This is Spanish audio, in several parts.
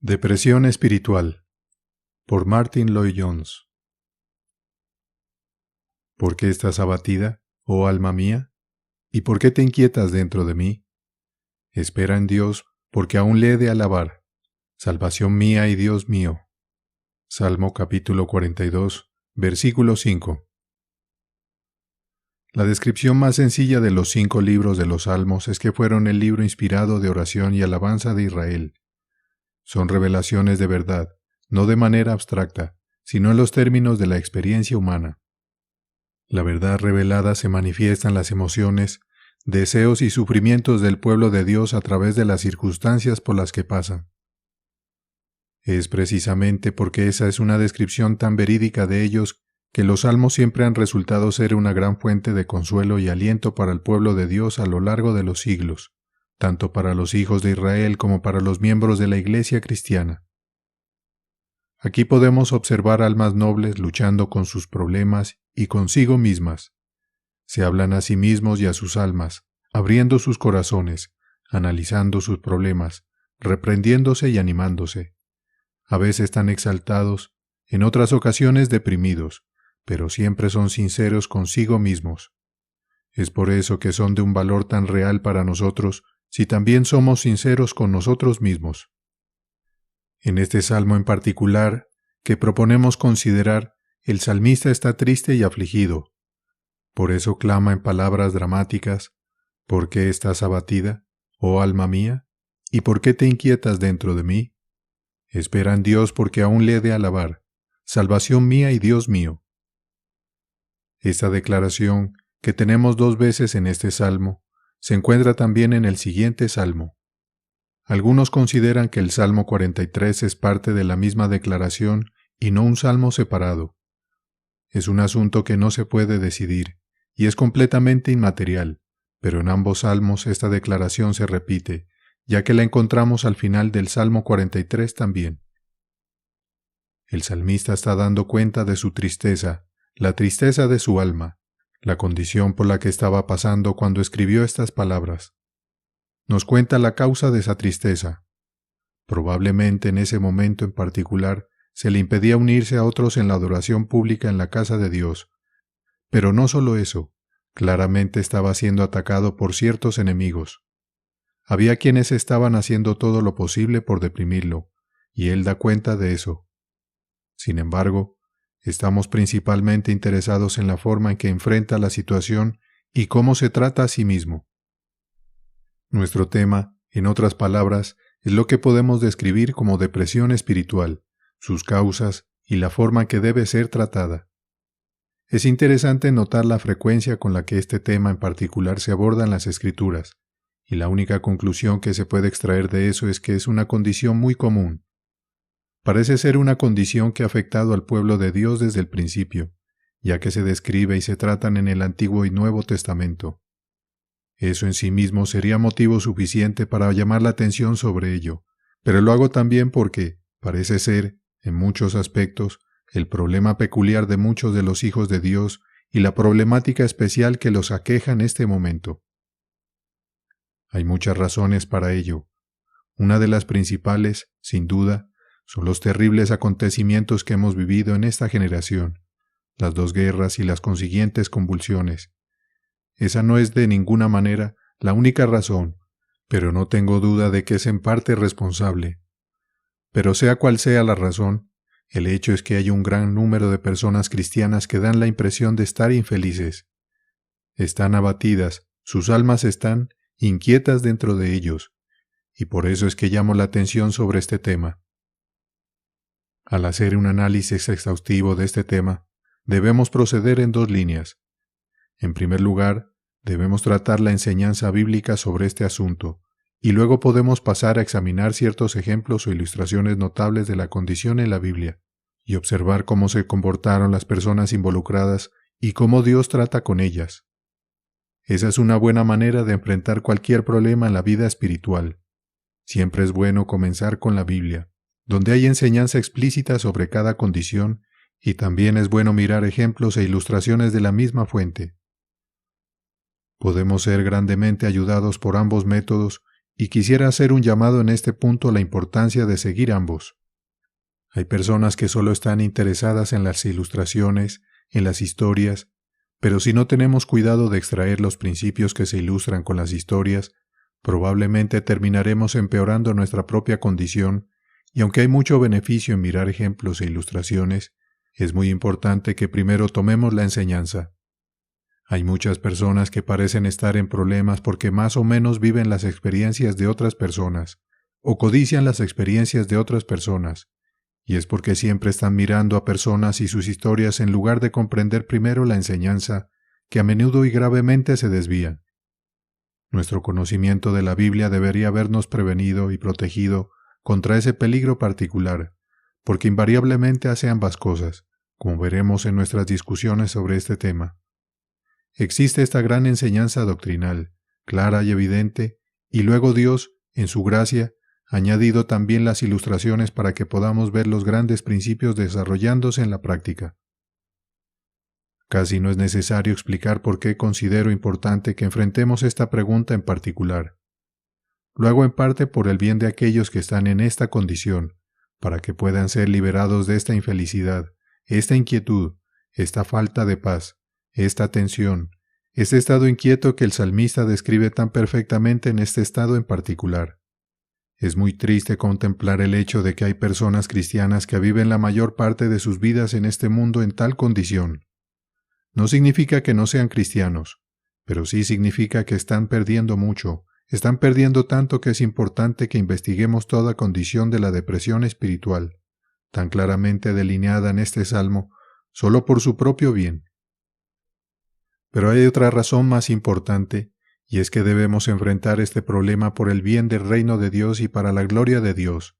Depresión espiritual, por Martyn Lloyd-Jones. ¿Por qué estás abatida, oh alma mía? ¿Y por qué te inquietas dentro de mí? Espera en Dios, porque aún le he de alabar, salvación mía y Dios mío. Salmo capítulo 42, versículo 5. La descripción más sencilla de los 5 libros de los Salmos es que fueron el libro inspirado de oración y alabanza de Israel. Son revelaciones de verdad, no de manera abstracta, sino en los términos de la experiencia humana. La verdad revelada se manifiesta en las emociones, deseos y sufrimientos del pueblo de Dios a través de las circunstancias por las que pasan. Es precisamente porque esa es una descripción tan verídica de ellos que los salmos siempre han resultado ser una gran fuente de consuelo y aliento para el pueblo de Dios a lo largo de los siglos, tanto para los hijos de Israel como para los miembros de la Iglesia cristiana. Aquí podemos observar almas nobles luchando con sus problemas y consigo mismas. Se hablan a sí mismos y a sus almas, abriendo sus corazones, analizando sus problemas, reprendiéndose y animándose. A veces están exaltados, en otras ocasiones deprimidos, pero siempre son sinceros consigo mismos. Es por eso que son de un valor tan real para nosotros, si también somos sinceros con nosotros mismos. En este salmo en particular, que proponemos considerar, el salmista está triste y afligido. Por eso clama en palabras dramáticas: ¿por qué estás abatida, oh alma mía? ¿Y por qué te inquietas dentro de mí? Espera en Dios, porque aún le he de alabar, salvación mía y Dios mío. Esta declaración, que tenemos 2 veces en este salmo, se encuentra también en el siguiente salmo. Algunos consideran que el Salmo 43 es parte de la misma declaración y no un salmo separado. Es un asunto que no se puede decidir, y es completamente inmaterial, pero en ambos salmos esta declaración se repite, ya que la encontramos al final del Salmo 43 también. El salmista está dando cuenta de su tristeza, la tristeza de su alma, la condición por la que estaba pasando cuando escribió estas palabras. Nos cuenta la causa de esa tristeza. Probablemente en ese momento en particular se le impedía unirse a otros en la adoración pública en la casa de Dios. Pero no solo eso, claramente estaba siendo atacado por ciertos enemigos. Había quienes estaban haciendo todo lo posible por deprimirlo, y él da cuenta de eso. Sin embargo, estamos principalmente interesados en la forma en que enfrenta la situación y cómo se trata a sí mismo. Nuestro tema, en otras palabras, es lo que podemos describir como depresión espiritual, sus causas y la forma en que debe ser tratada. Es interesante notar la frecuencia con la que este tema en particular se aborda en las Escrituras, y la única conclusión que se puede extraer de eso es que es una condición muy común. Parece ser una condición que ha afectado al pueblo de Dios desde el principio, ya que se describe y se tratan en el Antiguo y Nuevo Testamento. Eso en sí mismo sería motivo suficiente para llamar la atención sobre ello, pero lo hago también porque, parece ser, en muchos aspectos, el problema peculiar de muchos de los hijos de Dios y la problemática especial que los aqueja en este momento. Hay muchas razones para ello. Una de las principales, sin duda, son los terribles acontecimientos que hemos vivido en esta generación, las 2 guerras y las consiguientes convulsiones. Esa no es de ninguna manera la única razón, pero no tengo duda de que es en parte responsable. Pero sea cual sea la razón, el hecho es que hay un gran número de personas cristianas que dan la impresión de estar infelices. Están abatidas, sus almas están inquietas dentro de ellos, y por eso es que llamo la atención sobre este tema. Al hacer un análisis exhaustivo de este tema, debemos proceder en 2 líneas. En primer lugar, debemos tratar la enseñanza bíblica sobre este asunto, y luego podemos pasar a examinar ciertos ejemplos o ilustraciones notables de la condición en la Biblia, y observar cómo se comportaron las personas involucradas y cómo Dios trata con ellas. Esa es una buena manera de enfrentar cualquier problema en la vida espiritual. Siempre es bueno comenzar con la Biblia, donde hay enseñanza explícita sobre cada condición, y también es bueno mirar ejemplos e ilustraciones de la misma fuente. Podemos ser grandemente ayudados por ambos métodos y quisiera hacer un llamado en este punto a la importancia de seguir ambos. Hay personas que solo están interesadas en las ilustraciones, en las historias, pero si no tenemos cuidado de extraer los principios que se ilustran con las historias, probablemente terminaremos empeorando nuestra propia condición, y aunque hay mucho beneficio en mirar ejemplos e ilustraciones, es muy importante que primero tomemos la enseñanza. Hay muchas personas que parecen estar en problemas porque más o menos viven las experiencias de otras personas, o codician las experiencias de otras personas, y es porque siempre están mirando a personas y sus historias en lugar de comprender primero la enseñanza, que a menudo y gravemente se desvía. Nuestro conocimiento de la Biblia debería habernos prevenido y protegido contra ese peligro particular, porque invariablemente hace ambas cosas, como veremos en nuestras discusiones sobre este tema. Existe esta gran enseñanza doctrinal, clara y evidente, y luego Dios, en su gracia, ha añadido también las ilustraciones para que podamos ver los grandes principios desarrollándose en la práctica. Casi no es necesario explicar por qué considero importante que enfrentemos esta pregunta en particular. Lo hago en parte por el bien de aquellos que están en esta condición, para que puedan ser liberados de esta infelicidad, esta inquietud, esta falta de paz, esta tensión, este estado inquieto que el salmista describe tan perfectamente en este estado en particular. Es muy triste contemplar el hecho de que hay personas cristianas que viven la mayor parte de sus vidas en este mundo en tal condición. No significa que no sean cristianos, pero sí significa que están perdiendo mucho, están perdiendo tanto que es importante que investiguemos toda condición de la depresión espiritual, tan claramente delineada en este salmo, solo por su propio bien. Pero hay otra razón más importante, y es que debemos enfrentar este problema por el bien del reino de Dios y para la gloria de Dios.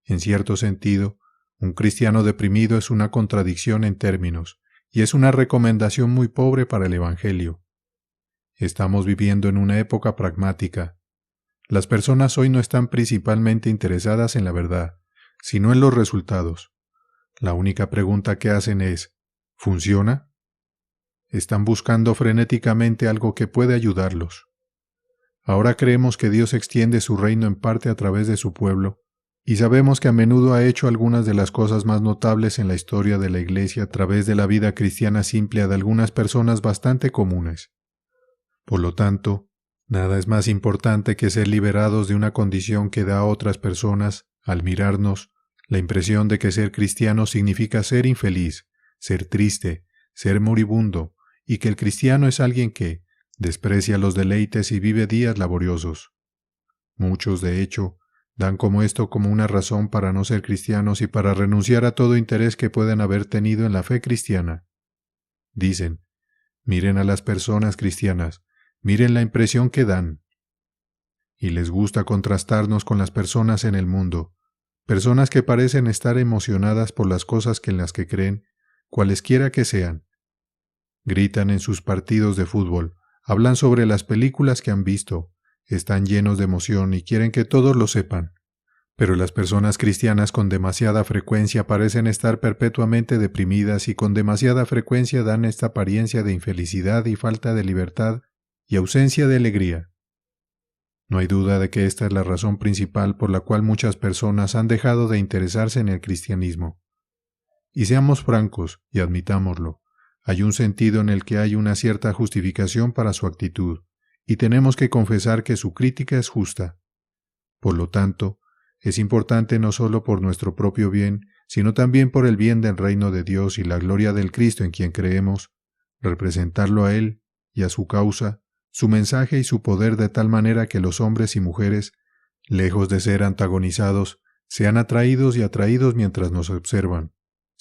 En cierto sentido, un cristiano deprimido es una contradicción en términos, y es una recomendación muy pobre para el Evangelio. Estamos viviendo en una época pragmática. Las personas hoy no están principalmente interesadas en la verdad, sino en los resultados. La única pregunta que hacen es, ¿funciona? Están buscando frenéticamente algo que puede ayudarlos. Ahora creemos que Dios extiende su reino en parte a través de su pueblo, y sabemos que a menudo ha hecho algunas de las cosas más notables en la historia de la Iglesia a través de la vida cristiana simple de algunas personas bastante comunes. Por lo tanto, nada es más importante que ser liberados de una condición que da a otras personas, al mirarnos, la impresión de que ser cristiano significa ser infeliz, ser triste, ser moribundo, y que el cristiano es alguien que desprecia los deleites y vive días laboriosos. Muchos, de hecho, dan como esto como una razón para no ser cristianos y para renunciar a todo interés que puedan haber tenido en la fe cristiana. Dicen, miren a las personas cristianas, miren la impresión que dan. Y les gusta contrastarnos con las personas en el mundo, personas que parecen estar emocionadas por las cosas en las que creen, cualesquiera que sean. Gritan en sus partidos de fútbol, hablan sobre las películas que han visto, están llenos de emoción y quieren que todos lo sepan. Pero las personas cristianas con demasiada frecuencia parecen estar perpetuamente deprimidas y con demasiada frecuencia dan esta apariencia de infelicidad y falta de libertad y ausencia de alegría. No hay duda de que esta es la razón principal por la cual muchas personas han dejado de interesarse en el cristianismo. Y seamos francos y admitámoslo. Hay un sentido en el que hay una cierta justificación para su actitud, y tenemos que confesar que su crítica es justa. Por lo tanto, es importante no solo por nuestro propio bien, sino también por el bien del reino de Dios y la gloria del Cristo en quien creemos, representarlo a Él y a su causa, su mensaje y su poder de tal manera que los hombres y mujeres, lejos de ser antagonizados, sean atraídos y atraídos mientras nos observan,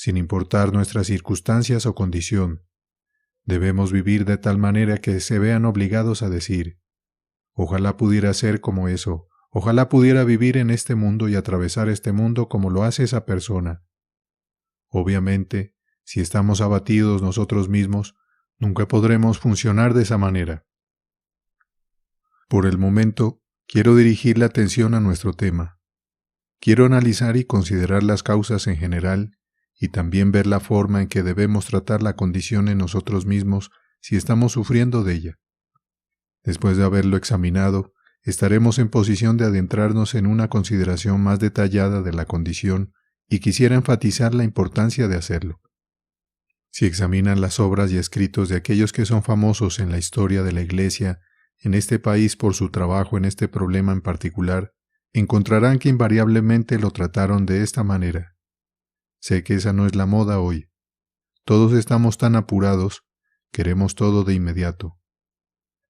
sin importar nuestras circunstancias o condición. Debemos vivir de tal manera que se vean obligados a decir, ojalá pudiera ser como eso, ojalá pudiera vivir en este mundo y atravesar este mundo como lo hace esa persona. Obviamente, si estamos abatidos nosotros mismos, nunca podremos funcionar de esa manera. Por el momento, quiero dirigir la atención a nuestro tema. Quiero analizar y considerar las causas en general y también ver la forma en que debemos tratar la condición en nosotros mismos si estamos sufriendo de ella. Después de haberlo examinado, estaremos en posición de adentrarnos en una consideración más detallada de la condición y quisiera enfatizar la importancia de hacerlo. Si examinan las obras y escritos de aquellos que son famosos en la historia de la Iglesia en este país por su trabajo en este problema en particular, encontrarán que invariablemente lo trataron de esta manera. Sé que esa no es la moda hoy. Todos estamos tan apurados, queremos todo de inmediato.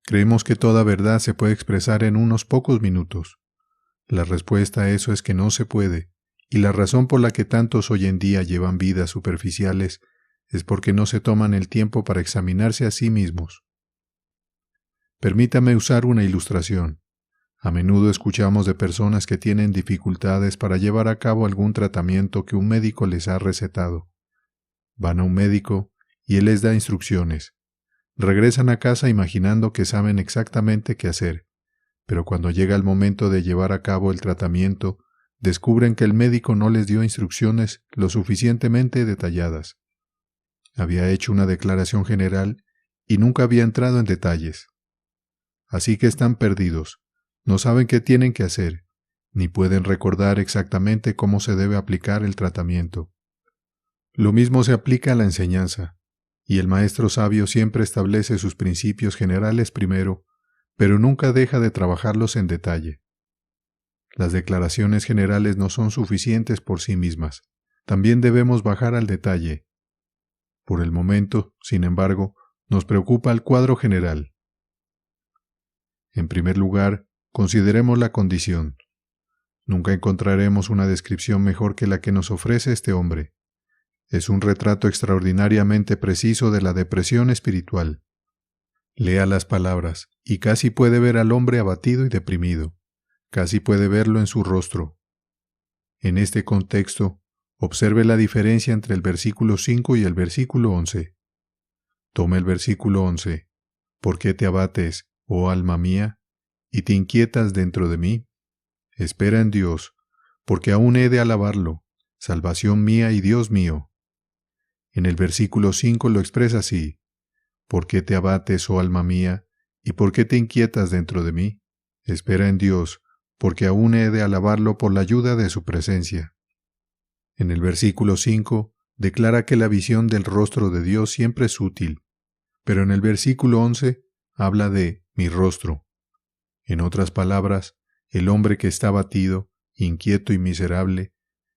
Creemos que toda verdad se puede expresar en unos pocos minutos. La respuesta a eso es que no se puede, y la razón por la que tantos hoy en día llevan vidas superficiales es porque no se toman el tiempo para examinarse a sí mismos. Permítame usar una ilustración. A menudo escuchamos de personas que tienen dificultades para llevar a cabo algún tratamiento que un médico les ha recetado. Van a un médico y él les da instrucciones. Regresan a casa imaginando que saben exactamente qué hacer, pero cuando llega el momento de llevar a cabo el tratamiento, descubren que el médico no les dio instrucciones lo suficientemente detalladas. Había hecho una declaración general y nunca había entrado en detalles. Así que están perdidos. No saben qué tienen que hacer, ni pueden recordar exactamente cómo se debe aplicar el tratamiento. Lo mismo se aplica a la enseñanza, y el maestro sabio siempre establece sus principios generales primero, pero nunca deja de trabajarlos en detalle. Las declaraciones generales no son suficientes por sí mismas, también debemos bajar al detalle. Por el momento, sin embargo, nos preocupa el cuadro general. En primer lugar, consideremos la condición. Nunca encontraremos una descripción mejor que la que nos ofrece este hombre. Es un retrato extraordinariamente preciso de la depresión espiritual. Lea las palabras, y casi puede ver al hombre abatido y deprimido. Casi puede verlo en su rostro. En este contexto, observe la diferencia entre el versículo 5 y el versículo 11. Toma el versículo 11. ¿Por qué te abates, oh alma mía, y te inquietas dentro de mí? Espera en Dios, porque aún he de alabarlo, salvación mía y Dios mío. En el versículo 5 lo expresa así: ¿por qué te abates, oh alma mía, y por qué te inquietas dentro de mí? Espera en Dios, porque aún he de alabarlo por la ayuda de su presencia. En el versículo 5 declara que la visión del rostro de Dios siempre es útil, pero en el versículo 11 habla de mi rostro. En otras palabras, el hombre que está abatido, inquieto y miserable,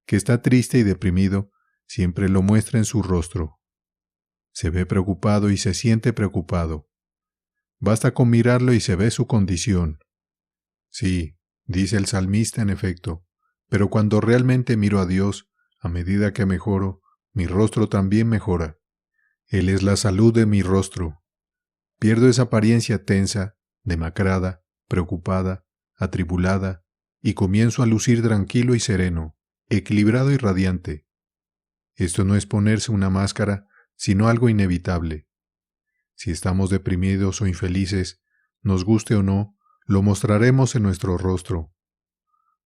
que está triste y deprimido, siempre lo muestra en su rostro. Se ve preocupado y se siente preocupado. Basta con mirarlo y se ve su condición. Sí, dice el salmista en efecto, pero cuando realmente miro a Dios, a medida que mejoro, mi rostro también mejora. Él es la salud de mi rostro. Pierdo esa apariencia tensa, demacrada, preocupada, atribulada, y comienzo a lucir tranquilo y sereno, equilibrado y radiante. Esto no es ponerse una máscara, sino algo inevitable. Si estamos deprimidos o infelices, nos guste o no, lo mostraremos en nuestro rostro.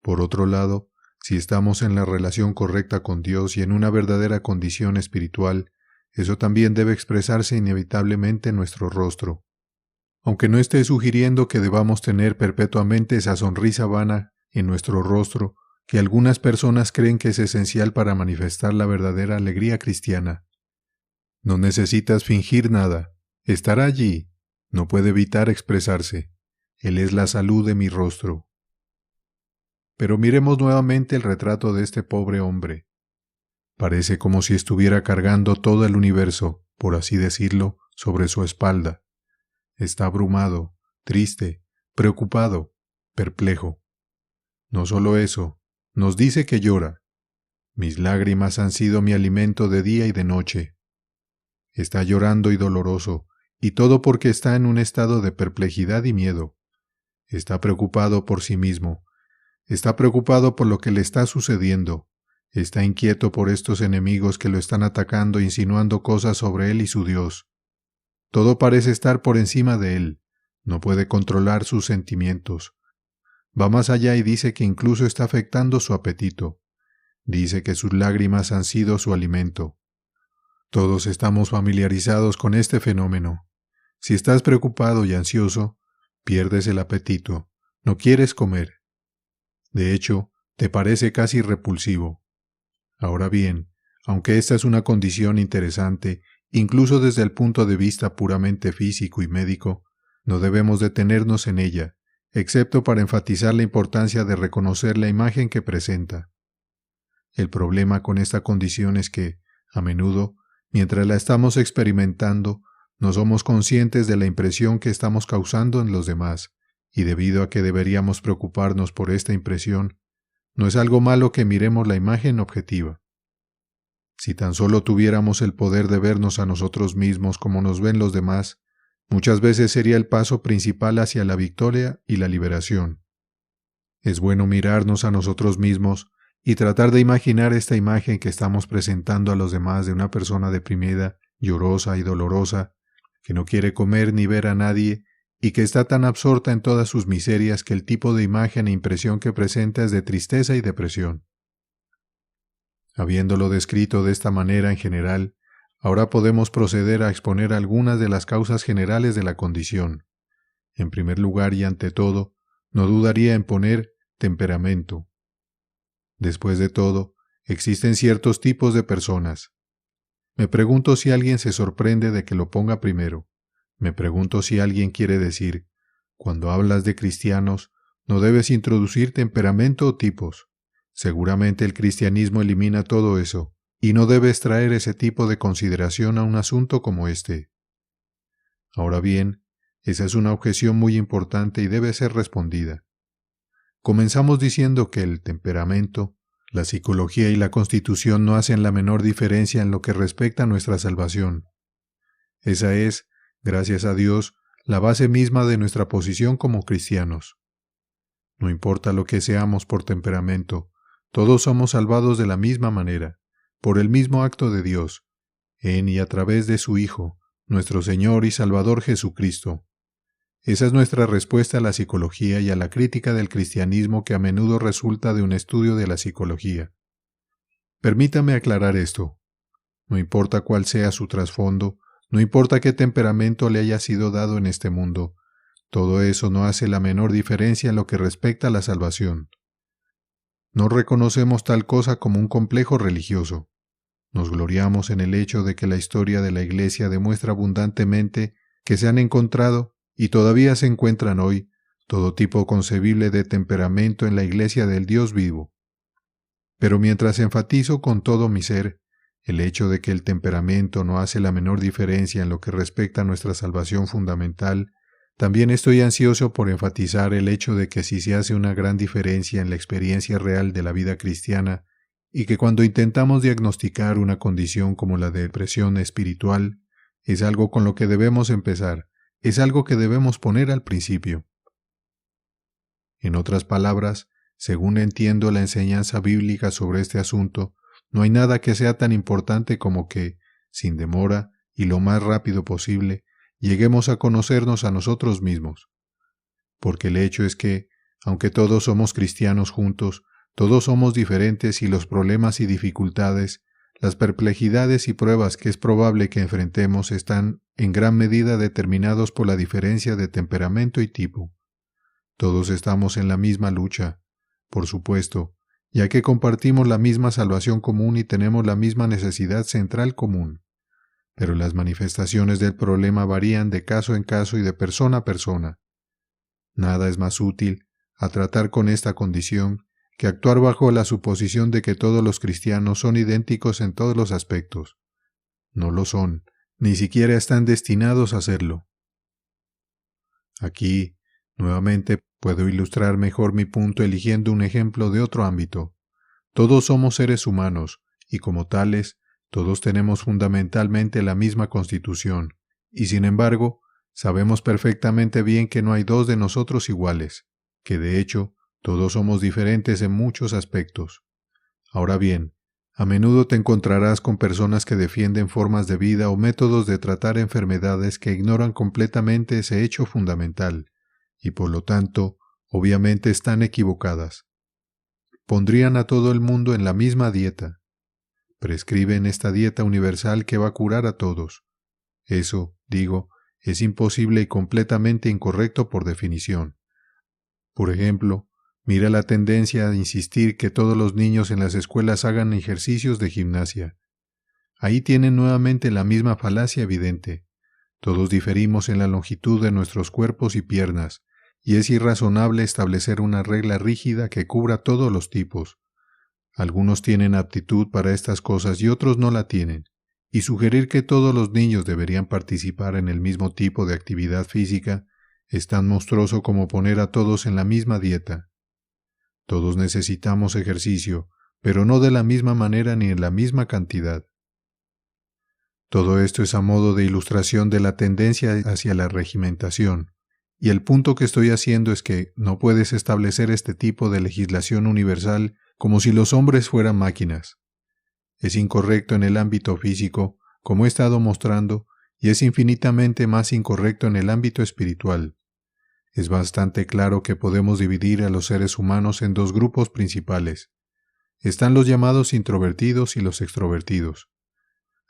Por otro lado, si estamos en la relación correcta con Dios y en una verdadera condición espiritual, eso también debe expresarse inevitablemente en nuestro rostro. Aunque no esté sugiriendo que debamos tener perpetuamente esa sonrisa vana en nuestro rostro, que algunas personas creen que es esencial para manifestar la verdadera alegría cristiana. No necesitas fingir nada, estará allí, no puede evitar expresarse. Él es la salud de mi rostro. Pero miremos nuevamente el retrato de este pobre hombre. Parece como si estuviera cargando todo el universo, por así decirlo, sobre su espalda. Está abrumado, triste, preocupado, perplejo. No solo eso, nos dice que llora. Mis lágrimas han sido mi alimento de día y de noche. Está llorando y doloroso, y todo porque está en un estado de perplejidad y miedo. Está preocupado por sí mismo. Está preocupado por lo que le está sucediendo. Está inquieto por estos enemigos que lo están atacando, insinuando cosas sobre él y su Dios. Todo parece estar por encima de él. No puede controlar sus sentimientos. Va más allá y dice que incluso está afectando su apetito. Dice que sus lágrimas han sido su alimento. Todos estamos familiarizados con este fenómeno. Si estás preocupado y ansioso, pierdes el apetito. No quieres comer. De hecho, te parece casi repulsivo. Ahora bien, aunque esta es una condición interesante, incluso desde el punto de vista puramente físico y médico, no debemos detenernos en ella, excepto para enfatizar la importancia de reconocer la imagen que presenta. El problema con esta condición es que, a menudo, mientras la estamos experimentando, no somos conscientes de la impresión que estamos causando en los demás, y debido a que deberíamos preocuparnos por esta impresión, no es algo malo que miremos la imagen objetiva. Si tan solo tuviéramos el poder de vernos a nosotros mismos como nos ven los demás, muchas veces sería el paso principal hacia la victoria y la liberación. Es bueno mirarnos a nosotros mismos y tratar de imaginar esta imagen que estamos presentando a los demás de una persona deprimida, llorosa y dolorosa, que no quiere comer ni ver a nadie y que está tan absorta en todas sus miserias que el tipo de imagen e impresión que presenta es de tristeza y depresión. Habiéndolo descrito de esta manera en general, ahora podemos proceder a exponer algunas de las causas generales de la condición. En primer lugar y ante todo, no dudaría en poner temperamento. Después de todo, existen ciertos tipos de personas. Me pregunto si alguien se sorprende de que lo ponga primero. Me pregunto si alguien quiere decir, cuando hablas de cristianos, no debes introducir temperamento o tipos. Seguramente el cristianismo elimina todo eso, y no debes traer ese tipo de consideración a un asunto como este. Ahora bien, esa es una objeción muy importante y debe ser respondida. Comenzamos diciendo que el temperamento, la psicología y la constitución no hacen la menor diferencia en lo que respecta a nuestra salvación. Esa es, gracias a Dios, la base misma de nuestra posición como cristianos. No importa lo que seamos por temperamento, todos somos salvados de la misma manera, por el mismo acto de Dios, en y a través de su Hijo, nuestro Señor y Salvador Jesucristo. Esa es nuestra respuesta a la psicología y a la crítica del cristianismo que a menudo resulta de un estudio de la psicología. Permítame aclarar esto. No importa cuál sea su trasfondo, no importa qué temperamento le haya sido dado en este mundo, todo eso no hace la menor diferencia en lo que respecta a la salvación. No reconocemos tal cosa como un complejo religioso. Nos gloriamos en el hecho de que la historia de la Iglesia demuestra abundantemente que se han encontrado, y todavía se encuentran hoy, todo tipo concebible de temperamento en la Iglesia del Dios vivo. Pero mientras enfatizo con todo mi ser el hecho de que el temperamento no hace la menor diferencia en lo que respecta a nuestra salvación fundamental, también estoy ansioso por enfatizar el hecho de que sí se hace una gran diferencia en la experiencia real de la vida cristiana y que cuando intentamos diagnosticar una condición como la depresión espiritual, es algo con lo que debemos empezar, es algo que debemos poner al principio. En otras palabras, según entiendo la enseñanza bíblica sobre este asunto, no hay nada que sea tan importante como que, sin demora y lo más rápido posible, lleguemos a conocernos a nosotros mismos. Porque el hecho es que, aunque todos somos cristianos juntos, todos somos diferentes y los problemas y dificultades, las perplejidades y pruebas que es probable que enfrentemos están en gran medida determinados por la diferencia de temperamento y tipo. Todos estamos en la misma lucha, por supuesto, ya que compartimos la misma salvación común y tenemos la misma necesidad central común. Pero las manifestaciones del problema varían de caso en caso y de persona a persona. Nada es más útil a tratar con esta condición que actuar bajo la suposición de que todos los cristianos son idénticos en todos los aspectos. No lo son, ni siquiera están destinados a serlo. Aquí, nuevamente, puedo ilustrar mejor mi punto eligiendo un ejemplo de otro ámbito. Todos somos seres humanos, y como tales, todos tenemos fundamentalmente la misma constitución, y sin embargo, sabemos perfectamente bien que no hay dos de nosotros iguales, que de hecho, todos somos diferentes en muchos aspectos. Ahora bien, a menudo te encontrarás con personas que defienden formas de vida o métodos de tratar enfermedades que ignoran completamente ese hecho fundamental, y por lo tanto, obviamente están equivocadas. Pondrían a todo el mundo en la misma dieta. Prescriben esta dieta universal que va a curar a todos. Eso, digo, es imposible y completamente incorrecto por definición. Por ejemplo, mira la tendencia a insistir que todos los niños en las escuelas hagan ejercicios de gimnasia. Ahí tienen nuevamente la misma falacia evidente. Todos diferimos en la longitud de nuestros cuerpos y piernas, y es irrazonable establecer una regla rígida que cubra todos los tipos. Algunos tienen aptitud para estas cosas y otros no la tienen, y sugerir que todos los niños deberían participar en el mismo tipo de actividad física es tan monstruoso como poner a todos en la misma dieta. Todos necesitamos ejercicio, pero no de la misma manera ni en la misma cantidad. Todo esto es a modo de ilustración de la tendencia hacia la regimentación, y el punto que estoy haciendo es que no puedes establecer este tipo de legislación universal como si los hombres fueran máquinas. Es incorrecto en el ámbito físico, como he estado mostrando, y es infinitamente más incorrecto en el ámbito espiritual. Es bastante claro que podemos dividir a los seres humanos en dos grupos principales. Están los llamados introvertidos y los extrovertidos.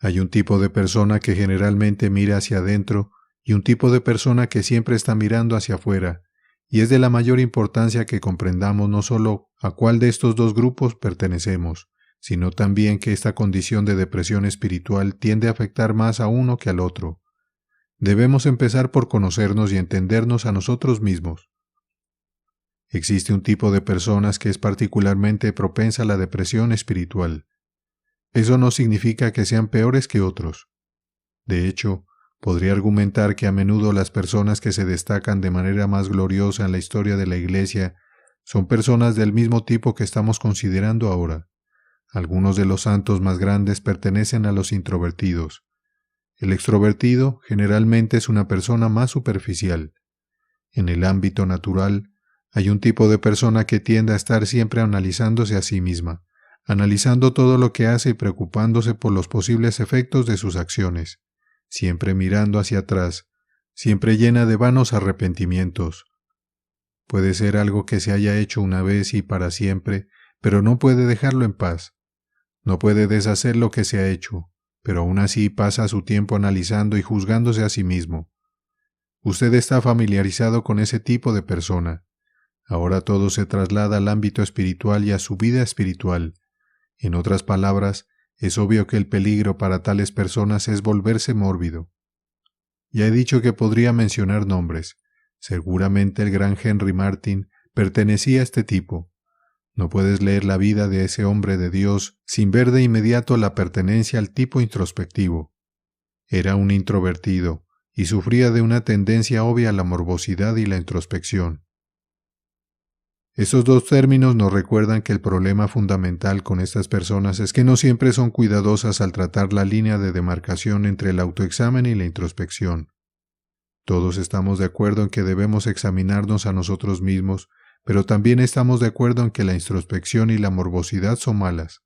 Hay un tipo de persona que generalmente mira hacia adentro y un tipo de persona que siempre está mirando hacia afuera, y es de la mayor importancia que comprendamos no solo a cuál de estos dos grupos pertenecemos, sino también que esta condición de depresión espiritual tiende a afectar más a uno que al otro. Debemos empezar por conocernos y entendernos a nosotros mismos. Existe un tipo de personas que es particularmente propensa a la depresión espiritual. Eso no significa que sean peores que otros. De hecho, podría argumentar que a menudo las personas que se destacan de manera más gloriosa en la historia de la Iglesia son personas del mismo tipo que estamos considerando ahora. Algunos de los santos más grandes pertenecen a los introvertidos. El extrovertido generalmente es una persona más superficial. En el ámbito natural, hay un tipo de persona que tiende a estar siempre analizándose a sí misma, analizando todo lo que hace y preocupándose por los posibles efectos de sus acciones, siempre mirando hacia atrás, siempre llena de vanos arrepentimientos. Puede ser algo que se haya hecho una vez y para siempre, pero no puede dejarlo en paz. No puede deshacer lo que se ha hecho, pero aún así pasa su tiempo analizando y juzgándose a sí mismo. Usted está familiarizado con ese tipo de persona. Ahora todo se traslada al ámbito espiritual y a su vida espiritual. En otras palabras, es obvio que el peligro para tales personas es volverse mórbido. Ya he dicho que podría mencionar nombres. Seguramente el gran Henry Martyn pertenecía a este tipo. No puedes leer la vida de ese hombre de Dios sin ver de inmediato la pertenencia al tipo introspectivo. Era un introvertido y sufría de una tendencia obvia a la morbosidad y la introspección. Estos dos términos nos recuerdan que el problema fundamental con estas personas es que no siempre son cuidadosas al tratar la línea de demarcación entre el autoexamen y la introspección. Todos estamos de acuerdo en que debemos examinarnos a nosotros mismos, pero también estamos de acuerdo en que la introspección y la morbosidad son malas.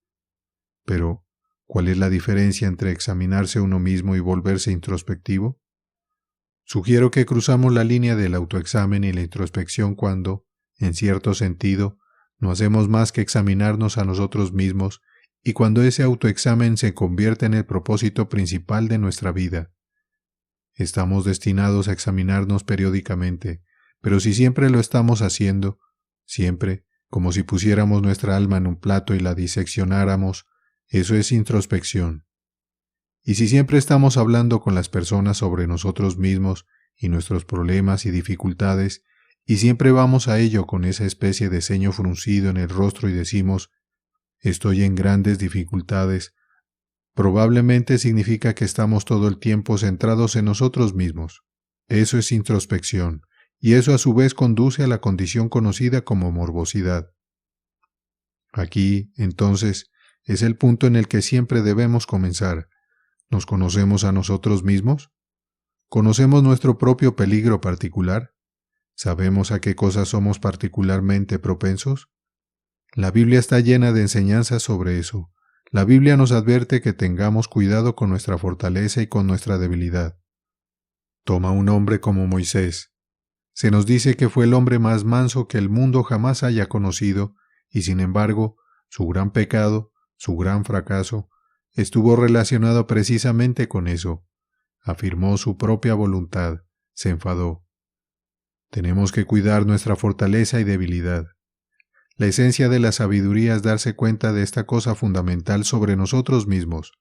Pero, ¿cuál es la diferencia entre examinarse uno mismo y volverse introspectivo? Sugiero que cruzamos la línea del autoexamen y la introspección cuando, en cierto sentido, no hacemos más que examinarnos a nosotros mismos y cuando ese autoexamen se convierte en el propósito principal de nuestra vida. Estamos destinados a examinarnos periódicamente, pero si siempre lo estamos haciendo, siempre, como si pusiéramos nuestra alma en un plato y la diseccionáramos, eso es introspección. Y si siempre estamos hablando con las personas sobre nosotros mismos y nuestros problemas y dificultades, y siempre vamos a ello con esa especie de ceño fruncido en el rostro y decimos, estoy en grandes dificultades, probablemente significa que estamos todo el tiempo centrados en nosotros mismos. Eso es introspección, y eso a su vez conduce a la condición conocida como morbosidad. Aquí, entonces, es el punto en el que siempre debemos comenzar. ¿Nos conocemos a nosotros mismos? ¿Conocemos nuestro propio peligro particular? ¿Sabemos a qué cosas somos particularmente propensos? La Biblia está llena de enseñanzas sobre eso. La Biblia nos advierte que tengamos cuidado con nuestra fortaleza y con nuestra debilidad. Toma un hombre como Moisés. Se nos dice que fue el hombre más manso que el mundo jamás haya conocido, y sin embargo, su gran pecado, su gran fracaso, estuvo relacionado precisamente con eso. Afirmó su propia voluntad, se enfadó. Tenemos que cuidar nuestra fortaleza y debilidad. La esencia de la sabiduría es darse cuenta de esta cosa fundamental sobre nosotros mismos.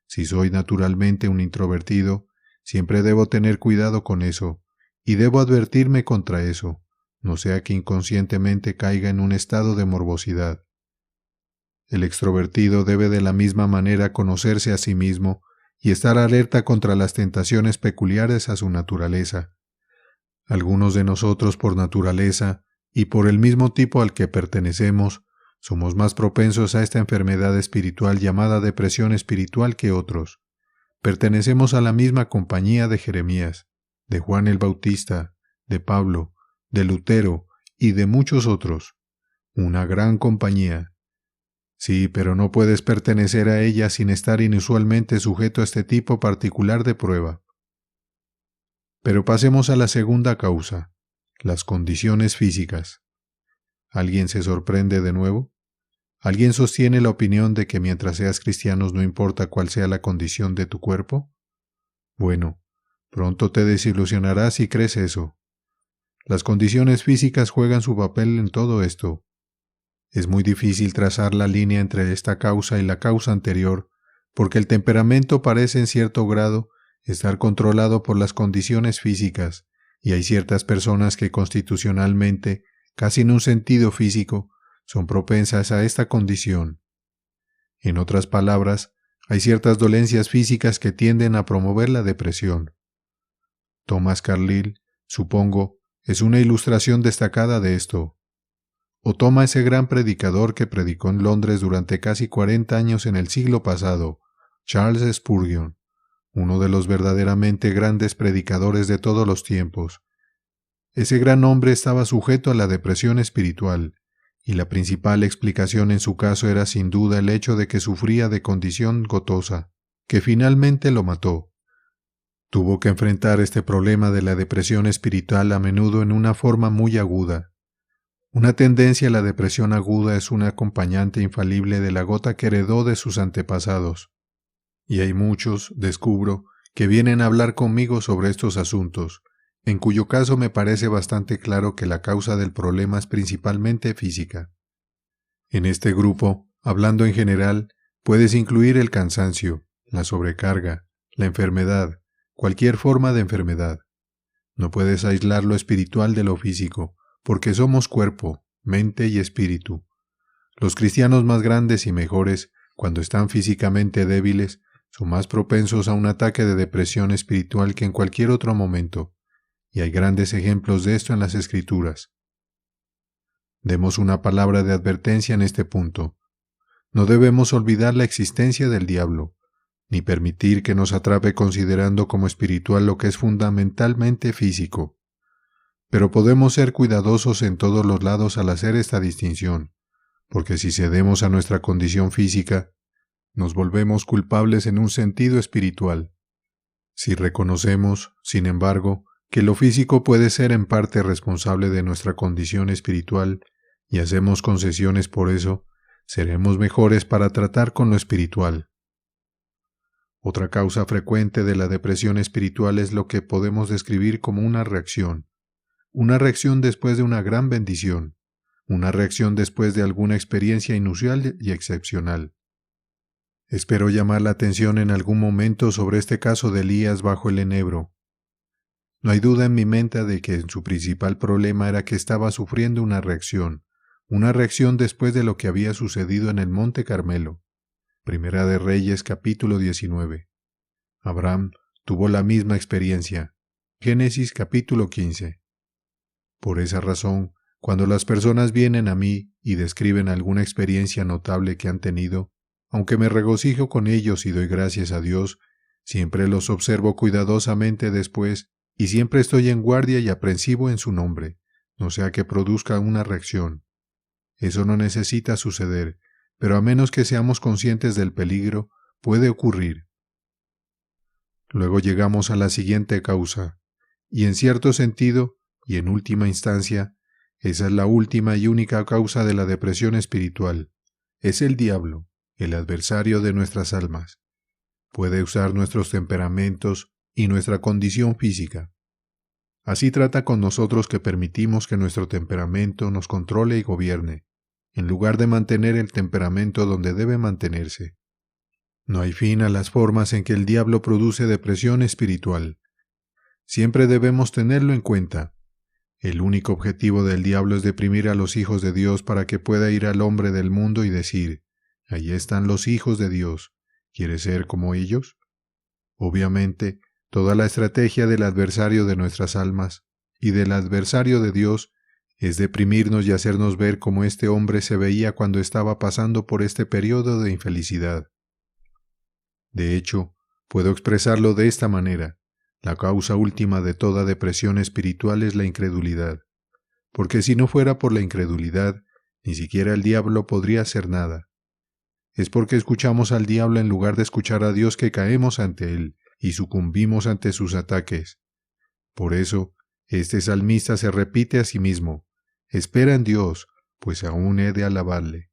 Si soy naturalmente un introvertido, siempre debo tener cuidado con eso, y debo advertirme contra eso, no sea que inconscientemente caiga en un estado de morbosidad. El extrovertido debe de la misma manera conocerse a sí mismo y estar alerta contra las tentaciones peculiares a su naturaleza. Algunos de nosotros por naturaleza y por el mismo tipo al que pertenecemos, somos más propensos a esta enfermedad espiritual llamada depresión espiritual que otros. Pertenecemos a la misma compañía de Jeremías, de Juan el Bautista, de Pablo, de Lutero y de muchos otros. Una gran compañía. Sí, pero no puedes pertenecer a ella sin estar inusualmente sujeto a este tipo particular de prueba. Pero pasemos a la segunda causa, las condiciones físicas. ¿Alguien se sorprende de nuevo? ¿Alguien sostiene la opinión de que mientras seas cristiano no importa cuál sea la condición de tu cuerpo? Bueno, pronto te desilusionarás si crees eso. Las condiciones físicas juegan su papel en todo esto. Es muy difícil trazar la línea entre esta causa y la causa anterior, porque el temperamento parece en cierto grado estar controlado por las condiciones físicas, y hay ciertas personas que constitucionalmente, casi en un sentido físico, son propensas a esta condición. En otras palabras, hay ciertas dolencias físicas que tienden a promover la depresión. Thomas Carlyle, supongo, es una ilustración destacada de esto. O toma ese gran predicador que predicó en Londres durante casi 40 años en el siglo pasado, Charles Spurgeon, uno de los verdaderamente grandes predicadores de todos los tiempos. Ese gran hombre estaba sujeto a la depresión espiritual, y la principal explicación en su caso era sin duda el hecho de que sufría de condición gotosa, que finalmente lo mató. Tuvo que enfrentar este problema de la depresión espiritual a menudo en una forma muy aguda. Una tendencia a la depresión aguda es un acompañante infalible de la gota que heredó de sus antepasados. Y hay muchos, descubro, que vienen a hablar conmigo sobre estos asuntos, en cuyo caso me parece bastante claro que la causa del problema es principalmente física. En este grupo, hablando en general, puedes incluir el cansancio, la sobrecarga, la enfermedad, cualquier forma de enfermedad. No puedes aislar lo espiritual de lo físico, porque somos cuerpo, mente y espíritu. Los cristianos más grandes y mejores, cuando están físicamente débiles, son más propensos a un ataque de depresión espiritual que en cualquier otro momento, y hay grandes ejemplos de esto en las Escrituras. Demos una palabra de advertencia en este punto. No debemos olvidar la existencia del diablo, ni permitir que nos atrape considerando como espiritual lo que es fundamentalmente físico. Pero podemos ser cuidadosos en todos los lados al hacer esta distinción, porque si cedemos a nuestra condición física, nos volvemos culpables en un sentido espiritual. Si reconocemos, sin embargo, que lo físico puede ser en parte responsable de nuestra condición espiritual y hacemos concesiones por eso, seremos mejores para tratar con lo espiritual. Otra causa frecuente de la depresión espiritual es lo que podemos describir como una reacción después de una gran bendición, una reacción después de alguna experiencia inusual y excepcional. Espero llamar la atención en algún momento sobre este caso de Elías bajo el enebro. No hay duda en mi mente de que su principal problema era que estaba sufriendo una reacción después de lo que había sucedido en el Monte Carmelo. Primera de Reyes, capítulo 19. Abraham tuvo la misma experiencia. Génesis, capítulo 15. Por esa razón, cuando las personas vienen a mí y describen alguna experiencia notable que han tenido, aunque me regocijo con ellos y doy gracias a Dios, siempre los observo cuidadosamente después y siempre estoy en guardia y aprensivo en su nombre, no sea que produzca una reacción. Eso no necesita suceder, pero a menos que seamos conscientes del peligro, puede ocurrir. Luego llegamos a la siguiente causa, y en cierto sentido, y en última instancia, esa es la última y única causa de la depresión espiritual. Es el diablo, el adversario de nuestras almas. Puede usar nuestros temperamentos y nuestra condición física. Así trata con nosotros que permitimos que nuestro temperamento nos controle y gobierne, en lugar de mantener el temperamento donde debe mantenerse. No hay fin a las formas en que el diablo produce depresión espiritual. Siempre debemos tenerlo en cuenta. El único objetivo del diablo es deprimir a los hijos de Dios para que pueda ir al hombre del mundo y decir, «Allí están los hijos de Dios. ¿Quieres ser como ellos?». Obviamente, toda la estrategia del adversario de nuestras almas y del adversario de Dios es deprimirnos y hacernos ver como este hombre se veía cuando estaba pasando por este periodo de infelicidad. De hecho, puedo expresarlo de esta manera. La causa última de toda depresión espiritual es la incredulidad, porque si no fuera por la incredulidad, ni siquiera el diablo podría hacer nada. Es porque escuchamos al diablo en lugar de escuchar a Dios que caemos ante él y sucumbimos ante sus ataques. Por eso, este salmista se repite a sí mismo, «Espera en Dios, pues aún he de alabarle».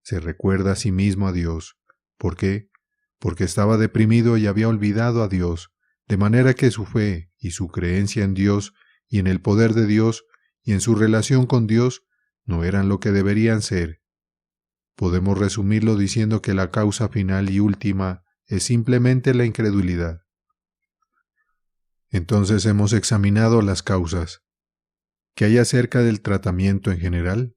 Se recuerda a sí mismo a Dios. ¿Por qué? Porque estaba deprimido y había olvidado a Dios, de manera que su fe y su creencia en Dios y en el poder de Dios y en su relación con Dios no eran lo que deberían ser. Podemos resumirlo diciendo que la causa final y última es simplemente la incredulidad. Entonces hemos examinado las causas. ¿Qué hay acerca del tratamiento en general?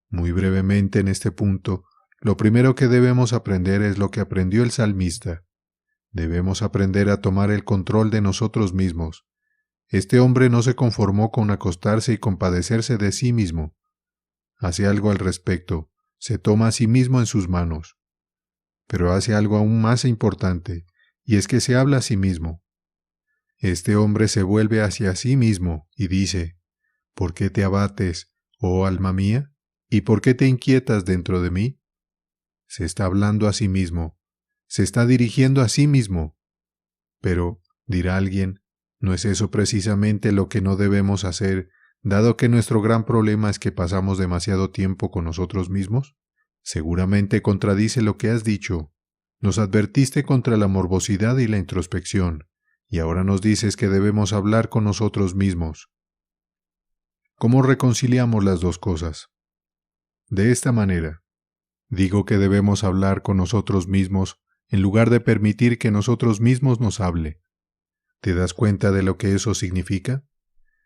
Muy brevemente en este punto, lo primero que debemos aprender es lo que aprendió el salmista. Debemos aprender a tomar el control de nosotros mismos. Este hombre no se conformó con acostarse y compadecerse de sí mismo. Hace algo al respecto, se toma a sí mismo en sus manos. Pero hace algo aún más importante, y es que se habla a sí mismo. Este hombre se vuelve hacia sí mismo y dice, «¿Por qué te abates, oh alma mía? ¿Y por qué te inquietas dentro de mí?». Se está hablando a sí mismo, se está dirigiendo a sí mismo. Pero, dirá alguien, ¿no es eso precisamente lo que no debemos hacer, dado que nuestro gran problema es que pasamos demasiado tiempo con nosotros mismos? Seguramente contradice lo que has dicho. Nos advertiste contra la morbosidad y la introspección, y ahora nos dices que debemos hablar con nosotros mismos. ¿Cómo reconciliamos las dos cosas? De esta manera. Digo que debemos hablar con nosotros mismos en lugar de permitir que nosotros mismos nos hable. ¿Te das cuenta de lo que eso significa?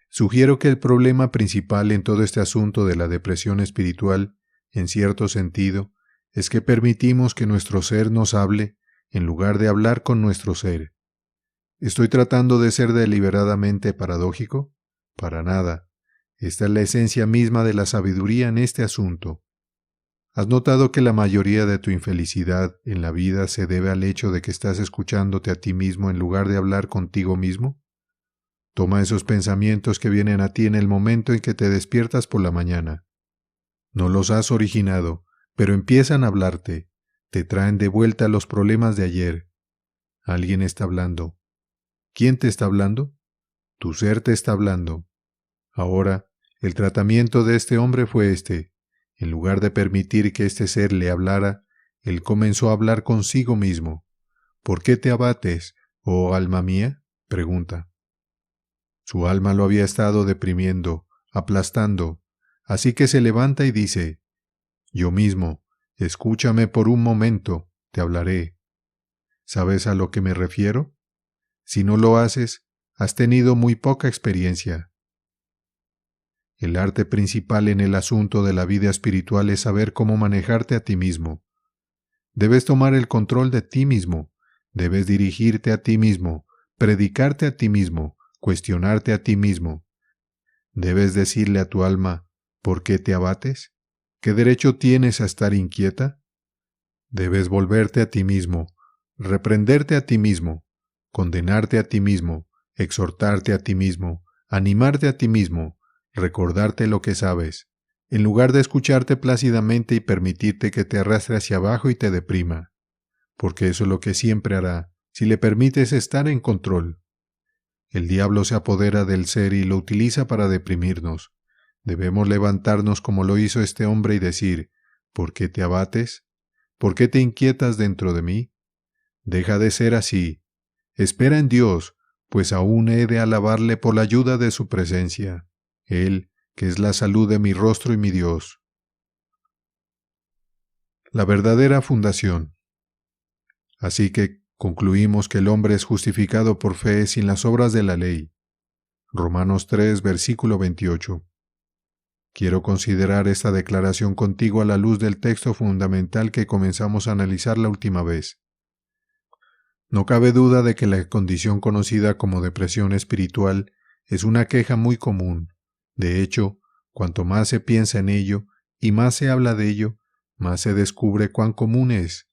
Sugiero que el problema principal en todo este asunto de la depresión espiritual, en cierto sentido, es que permitimos que nuestro ser nos hable en lugar de hablar con nuestro ser. ¿Estoy tratando de ser deliberadamente paradójico? Para nada. Esta es la esencia misma de la sabiduría en este asunto. ¿Has notado que la mayoría de tu infelicidad en la vida se debe al hecho de que estás escuchándote a ti mismo en lugar de hablar contigo mismo? Toma esos pensamientos que vienen a ti en el momento en que te despiertas por la mañana. No los has originado, pero empiezan a hablarte. Te traen de vuelta los problemas de ayer. Alguien está hablando. ¿Quién te está hablando? Tu ser te está hablando. Ahora, el tratamiento de este hombre fue este. En lugar de permitir que este ser le hablara, él comenzó a hablar consigo mismo. ¿Por qué te abates, oh alma mía?, pregunta. Su alma lo había estado deprimiendo, aplastando, así que se levanta y dice, «Yo mismo, escúchame por un momento, te hablaré». ¿Sabes a lo que me refiero? Si no lo haces, has tenido muy poca experiencia. El arte principal en el asunto de la vida espiritual es saber cómo manejarte a ti mismo. Debes tomar el control de ti mismo, debes dirigirte a ti mismo, predicarte a ti mismo, cuestionarte a ti mismo. Debes decirle a tu alma, ¿por qué te abates? ¿Qué derecho tienes a estar inquieta? Debes volverte a ti mismo, reprenderte a ti mismo, condenarte a ti mismo, exhortarte a ti mismo, animarte a ti mismo, recordarte lo que sabes, en lugar de escucharte plácidamente y permitirte que te arrastre hacia abajo y te deprima, porque eso es lo que siempre hará, si le permites estar en control. El diablo se apodera del ser y lo utiliza para deprimirnos. Debemos levantarnos como lo hizo este hombre y decir, ¿por qué te abates? ¿Por qué te inquietas dentro de mí? Deja de ser así. Espera en Dios, pues aún he de alabarle por la ayuda de su presencia, Él, que es la salud de mi rostro y mi Dios. La verdadera fundación. Así que concluimos que el hombre es justificado por fe sin las obras de la ley. Romanos 3, versículo 28. Quiero considerar esta declaración contigo a la luz del texto fundamental que comenzamos a analizar la última vez. No cabe duda de que la condición conocida como depresión espiritual es una queja muy común. De hecho, cuanto más se piensa en ello y más se habla de ello, más se descubre cuán común es.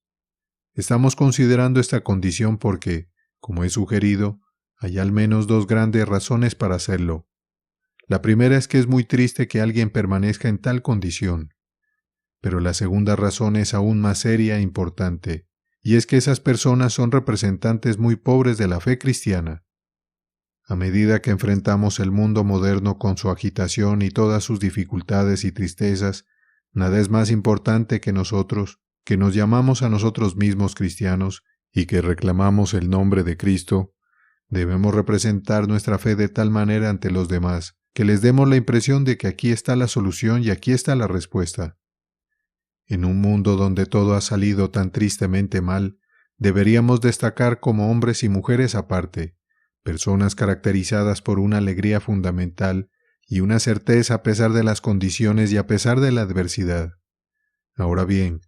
Estamos considerando esta condición porque, como he sugerido, hay al menos dos grandes razones para hacerlo. La primera es que es muy triste que alguien permanezca en tal condición. Pero la segunda razón es aún más seria e importante, y es que esas personas son representantes muy pobres de la fe cristiana. A medida que enfrentamos el mundo moderno con su agitación y todas sus dificultades y tristezas, nada es más importante que nosotros, que nos llamamos a nosotros mismos cristianos y que reclamamos el nombre de Cristo, debemos representar nuestra fe de tal manera ante los demás, que les demos la impresión de que aquí está la solución y aquí está la respuesta. En un mundo donde todo ha salido tan tristemente mal, deberíamos destacar como hombres y mujeres aparte, personas caracterizadas por una alegría fundamental y una certeza a pesar de las condiciones y a pesar de la adversidad. Ahora bien,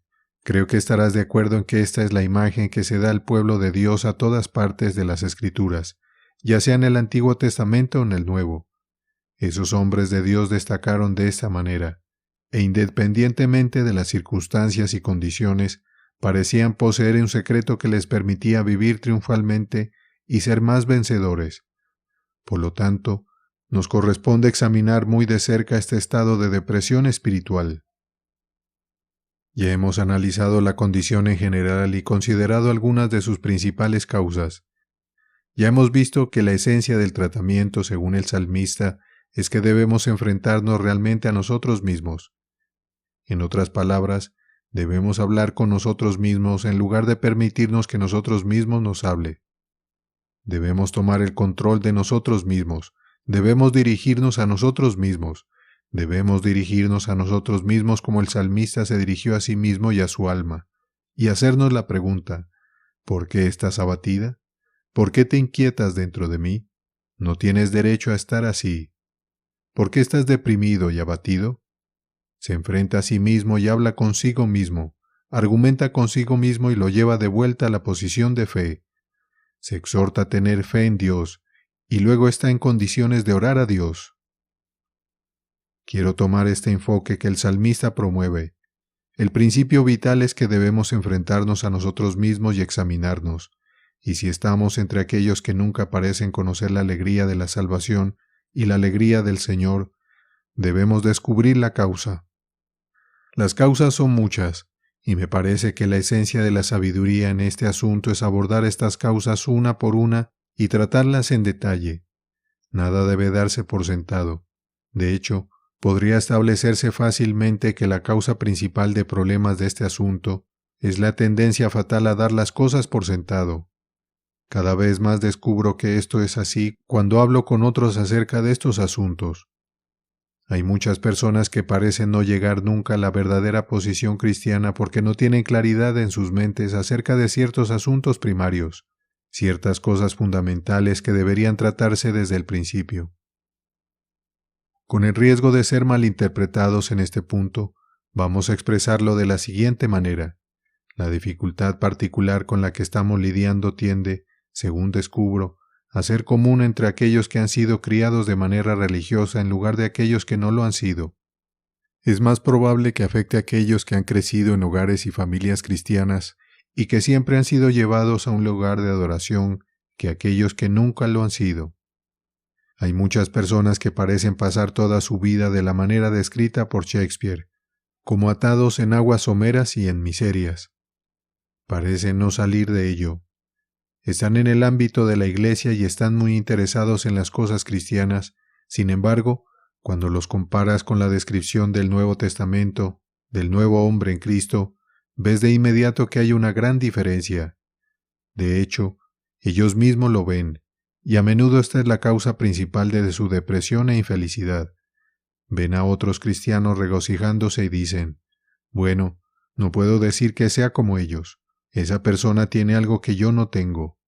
creo que estarás de acuerdo en que esta es la imagen que se da al pueblo de Dios a todas partes de las Escrituras, ya sea en el Antiguo Testamento o en el Nuevo. Esos hombres de Dios destacaron de esta manera, e independientemente de las circunstancias y condiciones, parecían poseer un secreto que les permitía vivir triunfalmente y ser más vencedores. Por lo tanto, nos corresponde examinar muy de cerca este estado de depresión espiritual. Ya hemos analizado la condición en general y considerado algunas de sus principales causas. Ya hemos visto que la esencia del tratamiento, según el salmista, es que debemos enfrentarnos realmente a nosotros mismos. En otras palabras, debemos hablar con nosotros mismos en lugar de permitirnos que nosotros mismos nos hable. Debemos tomar el control de nosotros mismos, debemos dirigirnos a nosotros mismos, debemos dirigirnos a nosotros mismos como el salmista se dirigió a sí mismo y a su alma, y hacernos la pregunta, ¿por qué estás abatida? ¿Por qué te inquietas dentro de mí? No tienes derecho a estar así. ¿Por qué estás deprimido y abatido? Se enfrenta a sí mismo y habla consigo mismo, argumenta consigo mismo y lo lleva de vuelta a la posición de fe. Se exhorta a tener fe en Dios y luego está en condiciones de orar a Dios. Quiero tomar este enfoque que el salmista promueve. El principio vital es que debemos enfrentarnos a nosotros mismos y examinarnos, y si estamos entre aquellos que nunca parecen conocer la alegría de la salvación y la alegría del Señor, debemos descubrir la causa. Las causas son muchas, y me parece que la esencia de la sabiduría en este asunto es abordar estas causas una por una y tratarlas en detalle. Nada debe darse por sentado. De hecho, podría establecerse fácilmente que la causa principal de problemas de este asunto es la tendencia fatal a dar las cosas por sentado. Cada vez más descubro que esto es así cuando hablo con otros acerca de estos asuntos. Hay muchas personas que parecen no llegar nunca a la verdadera posición cristiana porque no tienen claridad en sus mentes acerca de ciertos asuntos primarios, ciertas cosas fundamentales que deberían tratarse desde el principio. Con el riesgo de ser malinterpretados en este punto, vamos a expresarlo de la siguiente manera. La dificultad particular con la que estamos lidiando tiende, según descubro, a ser común entre aquellos que han sido criados de manera religiosa en lugar de aquellos que no lo han sido. Es más probable que afecte a aquellos que han crecido en hogares y familias cristianas y que siempre han sido llevados a un lugar de adoración que a aquellos que nunca lo han sido. Hay muchas personas que parecen pasar toda su vida de la manera descrita por Shakespeare, como atados en aguas someras y en miserias. Parecen no salir de ello. Están en el ámbito de la iglesia y están muy interesados en las cosas cristianas. Sin embargo, cuando los comparas con la descripción del Nuevo Testamento, del nuevo hombre en Cristo, ves de inmediato que hay una gran diferencia. De hecho, ellos mismos lo ven, y a menudo esta es la causa principal de su depresión e infelicidad. Ven a otros cristianos regocijándose y dicen, bueno, no puedo decir que sea como ellos, esa persona tiene algo que yo no tengo.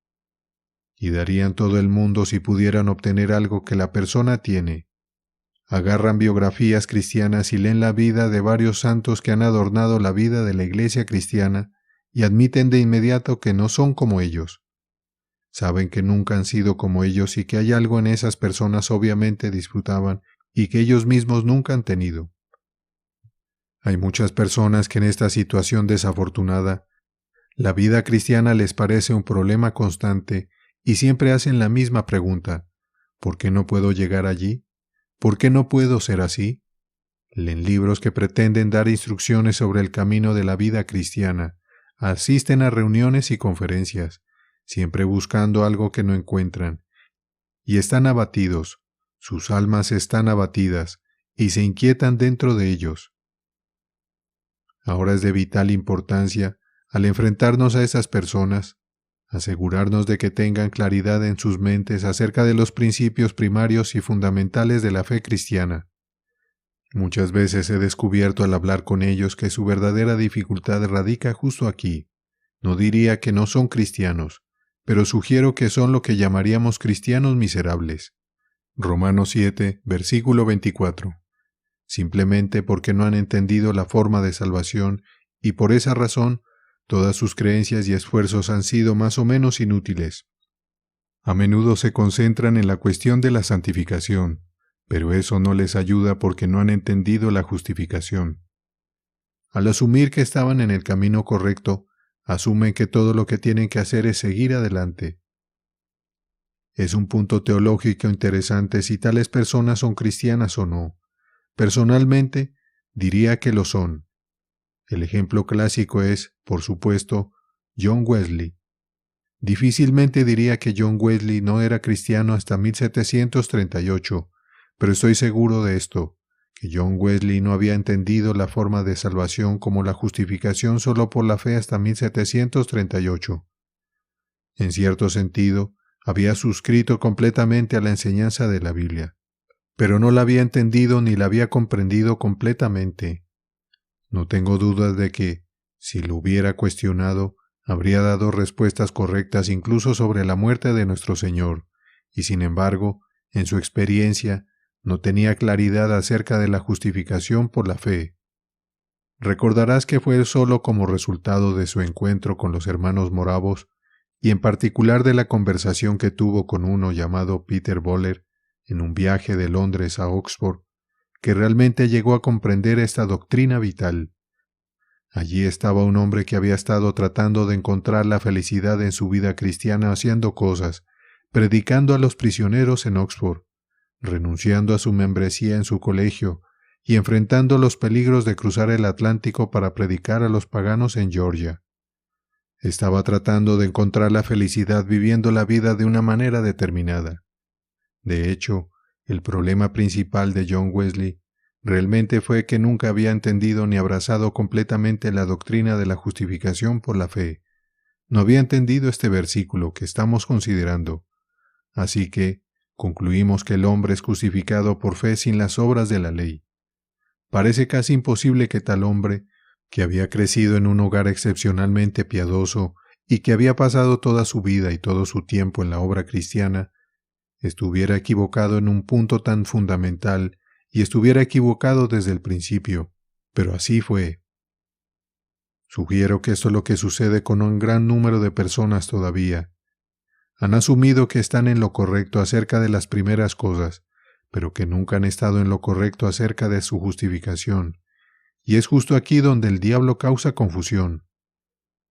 Y darían todo el mundo si pudieran obtener algo que la persona tiene. Agarran biografías cristianas y leen la vida de varios santos que han adornado la vida de la iglesia cristiana y admiten de inmediato que no son como ellos. Saben que nunca han sido como ellos y que hay algo en esas personas obviamente disfrutaban y que ellos mismos nunca han tenido. Hay muchas personas que en esta situación desafortunada, la vida cristiana les parece un problema constante y siempre hacen la misma pregunta: ¿por qué no puedo llegar allí? ¿Por qué no puedo ser así? Leen libros que pretenden dar instrucciones sobre el camino de la vida cristiana, asisten a reuniones y conferencias, siempre buscando algo que no encuentran, y están abatidos, sus almas están abatidas, y se inquietan dentro de ellos. Ahora es de vital importancia, al enfrentarnos a esas personas, asegurarnos de que tengan claridad en sus mentes acerca de los principios primarios y fundamentales de la fe cristiana. Muchas veces he descubierto al hablar con ellos que su verdadera dificultad radica justo aquí. No diría que no son cristianos, pero sugiero que son lo que llamaríamos cristianos miserables. Romanos 7, versículo 24. Simplemente porque no han entendido la forma de salvación y por esa razón todas sus creencias y esfuerzos han sido más o menos inútiles. A menudo se concentran en la cuestión de la santificación, pero eso no les ayuda porque no han entendido la justificación. Al asumir que estaban en el camino correcto, asumen que todo lo que tienen que hacer es seguir adelante. Es un punto teológico interesante si tales personas son cristianas o no. Personalmente, diría que lo son. El ejemplo clásico es, por supuesto, John Wesley. Difícilmente diría que John Wesley no era cristiano hasta 1738, pero estoy seguro de esto, que John Wesley no había entendido la forma de salvación como la justificación solo por la fe hasta 1738. En cierto sentido, había suscrito completamente a la enseñanza de la Biblia, pero no la había entendido ni la había comprendido completamente. No tengo dudas de que, si lo hubiera cuestionado, habría dado respuestas correctas incluso sobre la muerte de nuestro Señor, y sin embargo, en su experiencia, no tenía claridad acerca de la justificación por la fe. Recordarás que fue solo como resultado de su encuentro con los hermanos moravos, y en particular de la conversación que tuvo con uno llamado Peter Böhler en un viaje de Londres a Oxford, que realmente llegó a comprender esta doctrina vital. Allí estaba un hombre que había estado tratando de encontrar la felicidad en su vida cristiana haciendo cosas, predicando a los prisioneros en Oxford, renunciando a su membresía en su colegio y enfrentando los peligros de cruzar el Atlántico para predicar a los paganos en Georgia. Estaba tratando de encontrar la felicidad viviendo la vida de una manera determinada. De hecho, el problema principal de John Wesley realmente fue que nunca había entendido ni abrazado completamente la doctrina de la justificación por la fe. No había entendido este versículo que estamos considerando. Así que concluimos que el hombre es justificado por fe sin las obras de la ley. Parece casi imposible que tal hombre, que había crecido en un hogar excepcionalmente piadoso y que había pasado toda su vida y todo su tiempo en la obra cristiana, estuviera equivocado en un punto tan fundamental y estuviera equivocado desde el principio, pero así fue. Sugiero que esto es lo que sucede con un gran número de personas todavía. Han asumido que están en lo correcto acerca de las primeras cosas, pero que nunca han estado en lo correcto acerca de su justificación, y es justo aquí donde el diablo causa confusión.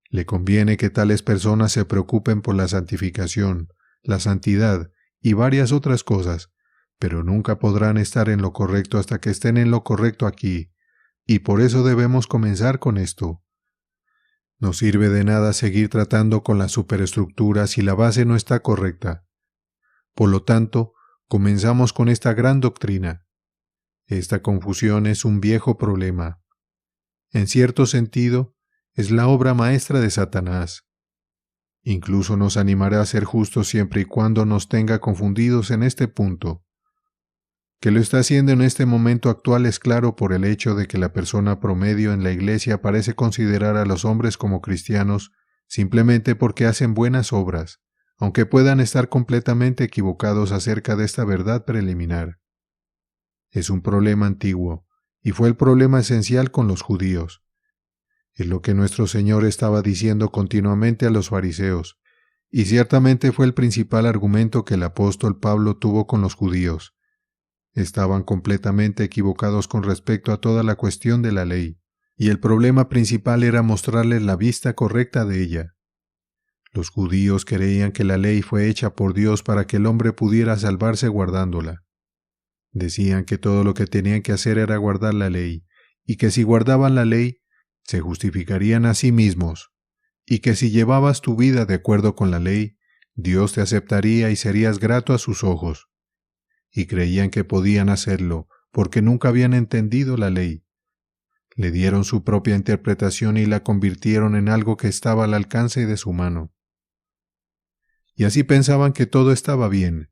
Le conviene que tales personas se preocupen por la santificación, la santidad y varias otras cosas, pero nunca podrán estar en lo correcto hasta que estén en lo correcto aquí, y por eso debemos comenzar con esto. No sirve de nada seguir tratando con las superestructuras si la base no está correcta. Por lo tanto, comenzamos con esta gran doctrina. Esta confusión es un viejo problema. En cierto sentido, es la obra maestra de Satanás. Incluso nos animará a ser justos siempre y cuando nos tenga confundidos en este punto. Que lo está haciendo en este momento actual es claro por el hecho de que la persona promedio en la iglesia parece considerar a los hombres como cristianos simplemente porque hacen buenas obras, aunque puedan estar completamente equivocados acerca de esta verdad preliminar. Es un problema antiguo, y fue el problema esencial con los judíos. Es lo que nuestro Señor estaba diciendo continuamente a los fariseos, y ciertamente fue el principal argumento que el apóstol Pablo tuvo con los judíos. Estaban completamente equivocados con respecto a toda la cuestión de la ley, y el problema principal era mostrarles la vista correcta de ella. Los judíos creían que la ley fue hecha por Dios para que el hombre pudiera salvarse guardándola. Decían que todo lo que tenían que hacer era guardar la ley, y que si guardaban la ley, se justificarían a sí mismos, y que si llevabas tu vida de acuerdo con la ley, Dios te aceptaría y serías grato a sus ojos. Y creían que podían hacerlo porque nunca habían entendido la ley. Le dieron su propia interpretación y la convirtieron en algo que estaba al alcance de su mano. Y así pensaban que todo estaba bien.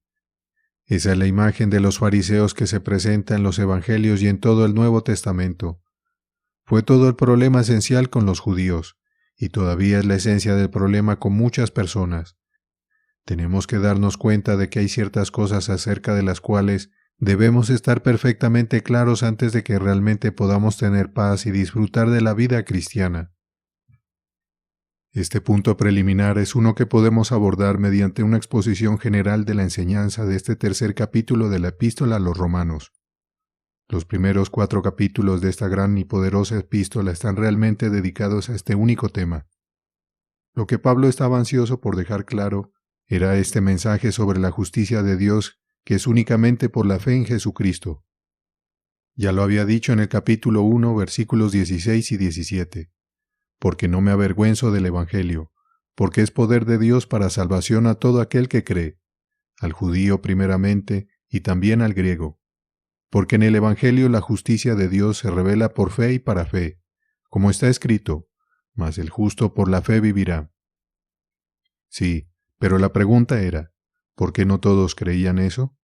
Esa es la imagen de los fariseos que se presenta en los Evangelios y en todo el Nuevo Testamento. Fue todo el problema esencial con los judíos, y todavía es la esencia del problema con muchas personas. Tenemos que darnos cuenta de que hay ciertas cosas acerca de las cuales debemos estar perfectamente claros antes de que realmente podamos tener paz y disfrutar de la vida cristiana. Este punto preliminar es uno que podemos abordar mediante una exposición general de la enseñanza de este tercer capítulo de la Epístola a los Romanos. Los primeros 4 capítulos de esta gran y poderosa epístola están realmente dedicados a este único tema. Lo que Pablo estaba ansioso por dejar claro era este mensaje sobre la justicia de Dios que es únicamente por la fe en Jesucristo. Ya lo había dicho en el capítulo 1, versículos 16 y 17. Porque no me avergüenzo del Evangelio, porque es poder de Dios para salvación a todo aquel que cree, al judío primeramente y también al griego. Porque en el Evangelio la justicia de Dios se revela por fe y para fe, como está escrito, mas el justo por la fe vivirá. Sí, pero la pregunta era, ¿por qué no todos creían eso?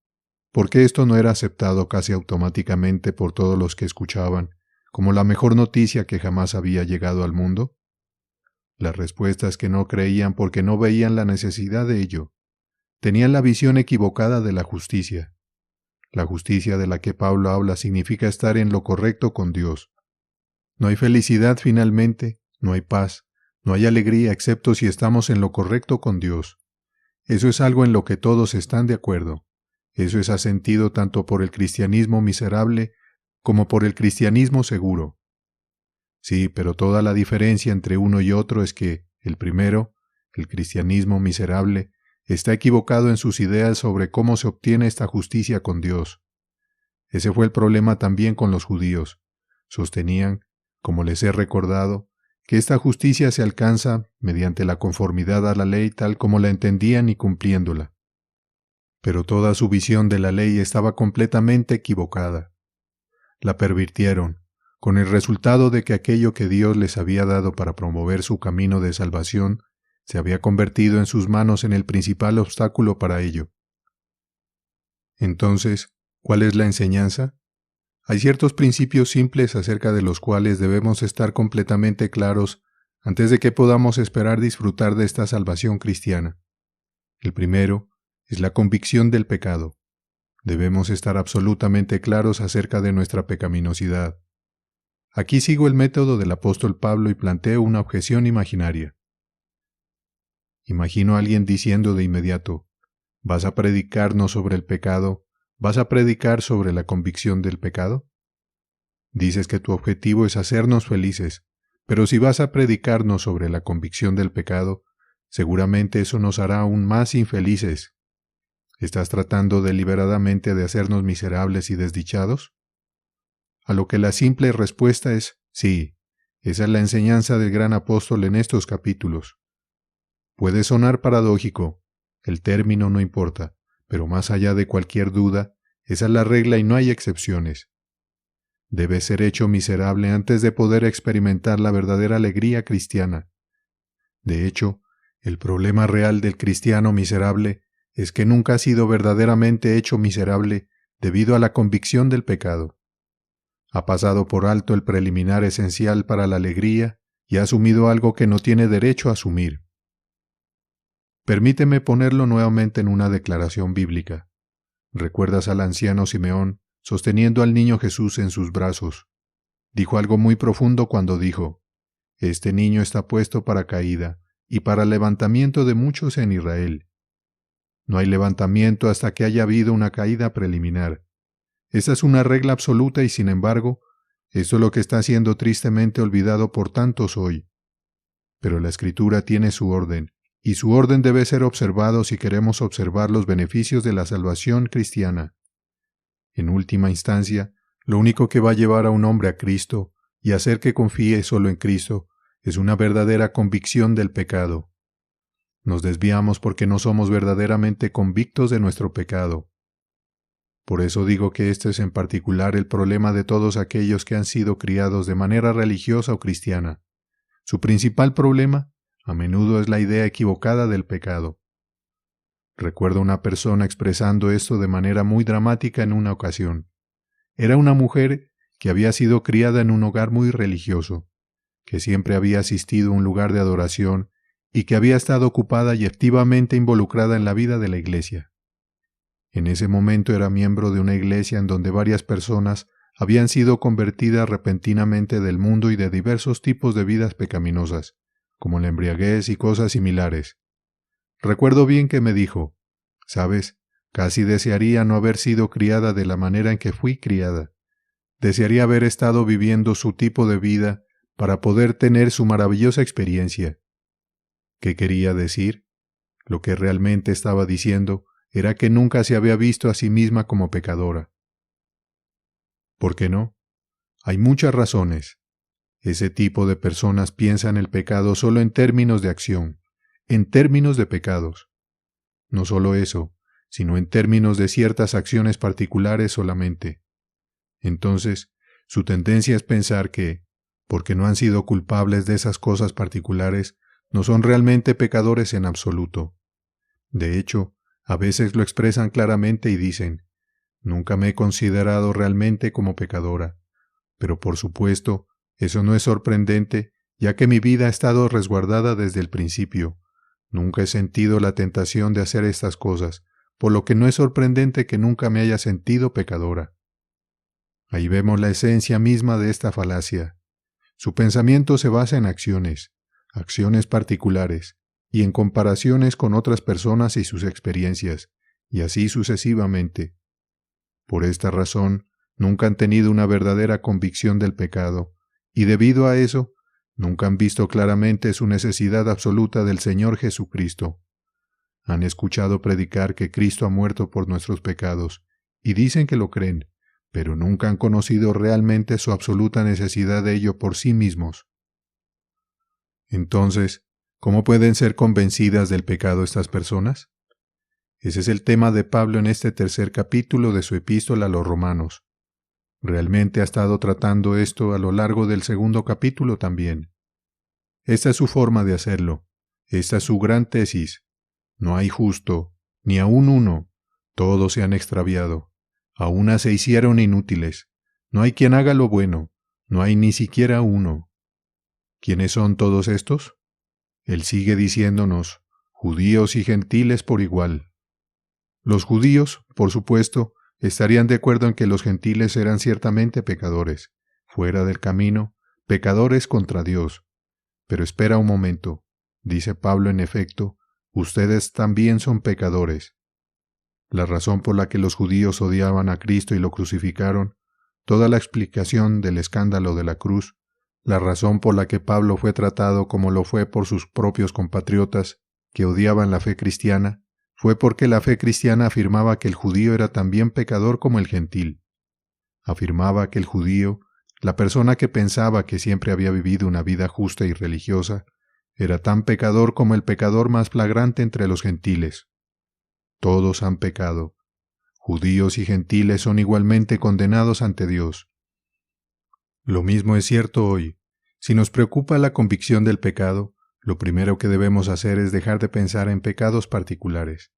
¿Por qué esto no era aceptado casi automáticamente por todos los que escuchaban, como la mejor noticia que jamás había llegado al mundo? La respuesta es que no creían porque no veían la necesidad de ello. Tenían la visión equivocada de la justicia. La justicia de la que Pablo habla significa estar en lo correcto con Dios. No hay felicidad finalmente, no hay paz, no hay alegría excepto si estamos en lo correcto con Dios. Eso es algo en lo que todos están de acuerdo. Eso es asentido tanto por el cristianismo miserable como por el cristianismo seguro. Sí, pero toda la diferencia entre uno y otro es que el primero, el cristianismo miserable, está equivocado en sus ideas sobre cómo se obtiene esta justicia con Dios. Ese fue el problema también con los judíos. Sostenían, como les he recordado, que esta justicia se alcanza mediante la conformidad a la ley tal como la entendían y cumpliéndola. Pero toda su visión de la ley estaba completamente equivocada. La pervirtieron, con el resultado de que aquello que Dios les había dado para promover su camino de salvación se había convertido en sus manos en el principal obstáculo para ello. Entonces, ¿cuál es la enseñanza? Hay ciertos principios simples acerca de los cuales debemos estar completamente claros antes de que podamos esperar disfrutar de esta salvación cristiana. El primero es la convicción del pecado. Debemos estar absolutamente claros acerca de nuestra pecaminosidad. Aquí sigo el método del apóstol Pablo y planteo una objeción imaginaria. Imagino a alguien diciendo de inmediato, ¿vas a predicarnos sobre el pecado? ¿Vas a predicar sobre la convicción del pecado? Dices que tu objetivo es hacernos felices, pero si vas a predicarnos sobre la convicción del pecado, seguramente eso nos hará aún más infelices. ¿Estás tratando deliberadamente de hacernos miserables y desdichados? A lo que la simple respuesta es sí. Esa es la enseñanza del gran apóstol en estos capítulos. Puede sonar paradójico, el término no importa, pero más allá de cualquier duda, esa es la regla y no hay excepciones. Debes ser hecho miserable antes de poder experimentar la verdadera alegría cristiana. De hecho, El problema real del cristiano miserable es que nunca ha sido verdaderamente hecho miserable debido a la convicción del pecado. Ha pasado por alto el preliminar esencial para la alegría y ha asumido algo que no tiene derecho a asumir. Permíteme ponerlo nuevamente en una declaración bíblica. ¿Recuerdas al anciano Simeón sosteniendo al niño Jesús en sus brazos? Dijo algo muy profundo cuando dijo: «Este niño está puesto para caída y para levantamiento de muchos en Israel». No hay levantamiento hasta que haya habido una caída preliminar. Esa es una regla absoluta y, sin embargo, esto es lo que está siendo tristemente olvidado por tantos hoy. Pero la Escritura tiene su orden, y su orden debe ser observado si queremos observar los beneficios de la salvación cristiana. En última instancia, lo único que va a llevar a un hombre a Cristo y hacer que confíe solo en Cristo es una verdadera convicción del pecado. Nos desviamos porque no somos verdaderamente convictos de nuestro pecado. Por eso digo que este es en particular el problema de todos aquellos que han sido criados de manera religiosa o cristiana. Su principal problema, a menudo, es la idea equivocada del pecado. Recuerdo una persona expresando esto de manera muy dramática en una ocasión. Era una mujer que había sido criada en un hogar muy religioso, que siempre había asistido a un lugar de adoración y que había estado ocupada y activamente involucrada en la vida de la iglesia. En ese momento era miembro de una iglesia en donde varias personas habían sido convertidas repentinamente del mundo y de diversos tipos de vidas pecaminosas, como la embriaguez y cosas similares. Recuerdo bien que me dijo: «¿Sabes? Casi desearía no haber sido criada de la manera en que fui criada. Desearía haber estado viviendo su tipo de vida para poder tener su maravillosa experiencia». ¿Qué quería decir? Lo que realmente estaba diciendo era que nunca se había visto a sí misma como pecadora. ¿Por qué no? Hay muchas razones. Ese tipo de personas piensan el pecado solo en términos de acción, en términos de pecados. No solo eso, sino en términos de ciertas acciones particulares solamente. Entonces, su tendencia es pensar que, porque no han sido culpables de esas cosas particulares, no son realmente pecadores en absoluto. De hecho, a veces lo expresan claramente y dicen: «Nunca me he considerado realmente como pecadora». Pero por supuesto, eso no es sorprendente, ya que mi vida ha estado resguardada desde el principio. Nunca he sentido la tentación de hacer estas cosas, por lo que no es sorprendente que nunca me haya sentido pecadora. Ahí vemos la esencia misma de esta falacia. Su pensamiento se basa en acciones particulares, y en comparaciones con otras personas y sus experiencias, y así sucesivamente. Por esta razón, nunca han tenido una verdadera convicción del pecado, y debido a eso, nunca han visto claramente su necesidad absoluta del Señor Jesucristo. Han escuchado predicar que Cristo ha muerto por nuestros pecados, y dicen que lo creen, pero nunca han conocido realmente su absoluta necesidad de ello por sí mismos. Entonces, ¿cómo pueden ser convencidas del pecado estas personas? Ese es el tema de Pablo en este tercer capítulo de su epístola a los Romanos. Realmente ha estado tratando esto a lo largo del segundo capítulo también. Esta es su forma de hacerlo. Esta es su gran tesis. No hay justo, ni aun uno. Todos se han extraviado. A una se hicieron inútiles. No hay quien haga lo bueno. No hay ni siquiera uno. ¿Quiénes son todos estos? Él sigue diciéndonos: judíos y gentiles por igual. Los judíos, por supuesto, estarían de acuerdo en que los gentiles eran ciertamente pecadores, fuera del camino, pecadores contra Dios. Pero espera un momento, dice Pablo en efecto, ustedes también son pecadores. La razón por la que los judíos odiaban a Cristo y lo crucificaron, toda la explicación del escándalo de la cruz, la razón por la que Pablo fue tratado como lo fue por sus propios compatriotas, que odiaban la fe cristiana, fue porque la fe cristiana afirmaba que el judío era también pecador como el gentil. Afirmaba que el judío, la persona que pensaba que siempre había vivido una vida justa y religiosa, era tan pecador como el pecador más flagrante entre los gentiles. Todos han pecado. Judíos y gentiles son igualmente condenados ante Dios. Lo mismo es cierto hoy. Si nos preocupa la convicción del pecado, lo primero que debemos hacer es dejar de pensar en pecados particulares.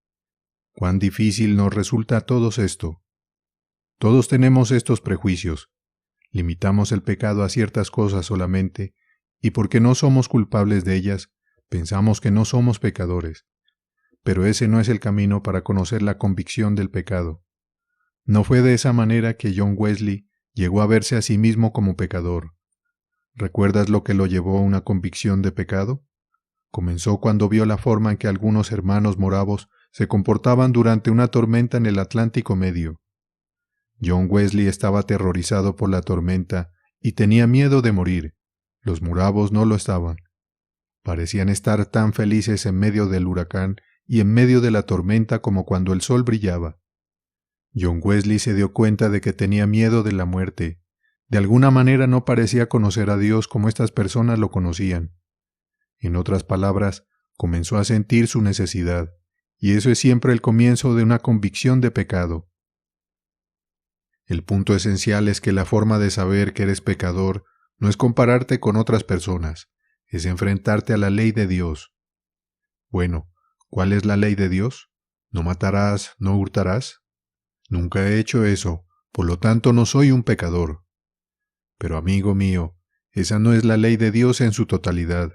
Cuán difícil nos resulta a todos esto. Todos tenemos estos prejuicios. Limitamos el pecado a ciertas cosas solamente, y porque no somos culpables de ellas, pensamos que no somos pecadores. Pero ese no es el camino para conocer la convicción del pecado. No fue de esa manera que John Wesley llegó a verse a sí mismo como pecador. ¿Recuerdas lo que lo llevó a una convicción de pecado? Comenzó cuando vio la forma en que algunos hermanos moravos se comportaban durante una tormenta en el Atlántico Medio. John Wesley estaba aterrorizado por la tormenta y tenía miedo de morir. Los moravos no lo estaban. Parecían estar tan felices en medio del huracán y en medio de la tormenta como cuando el sol brillaba. John Wesley se dio cuenta de que tenía miedo de la muerte. De alguna manera no parecía conocer a Dios como estas personas lo conocían. En otras palabras, comenzó a sentir su necesidad, y eso es siempre el comienzo de una convicción de pecado. El punto esencial es que la forma de saber que eres pecador no es compararte con otras personas, es enfrentarte a la ley de Dios. Bueno, ¿cuál es la ley de Dios? ¿No matarás, no hurtarás? Nunca he hecho eso, por lo tanto no soy un pecador. Pero amigo mío, esa no es la ley de Dios en su totalidad.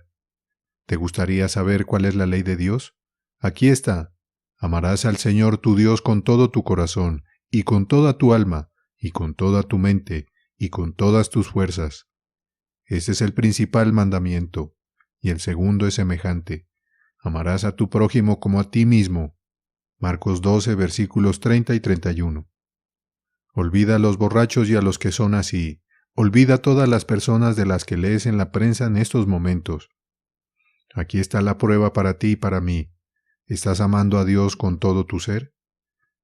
¿Te gustaría saber cuál es la ley de Dios? Aquí está. Amarás al Señor tu Dios con todo tu corazón, y con toda tu alma, y con toda tu mente, y con todas tus fuerzas. Este es el principal mandamiento, y el segundo es semejante. Amarás a tu prójimo como a ti mismo. Marcos 12, versículos 30 y 31. Olvida a los borrachos y a los que son así. Olvida a todas las personas de las que lees en la prensa en estos momentos. Aquí está la prueba para ti y para mí. ¿Estás amando a Dios con todo tu ser?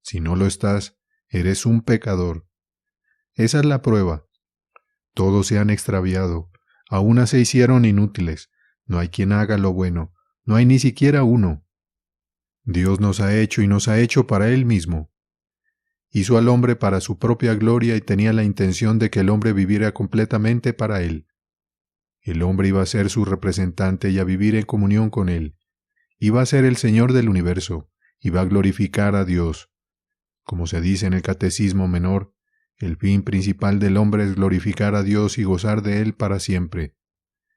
Si no lo estás, eres un pecador. Esa es la prueba. Todos se han extraviado, a unas se hicieron inútiles, no hay quien haga lo bueno, no hay ni siquiera uno. Dios nos ha hecho y nos ha hecho para Él mismo. Hizo al hombre para su propia gloria y tenía la intención de que el hombre viviera completamente para Él. El hombre iba a ser su representante y a vivir en comunión con Él. Iba a ser el Señor del universo, iba a glorificar a Dios. Como se dice en el Catecismo Menor, el fin principal del hombre es glorificar a Dios y gozar de Él para siempre.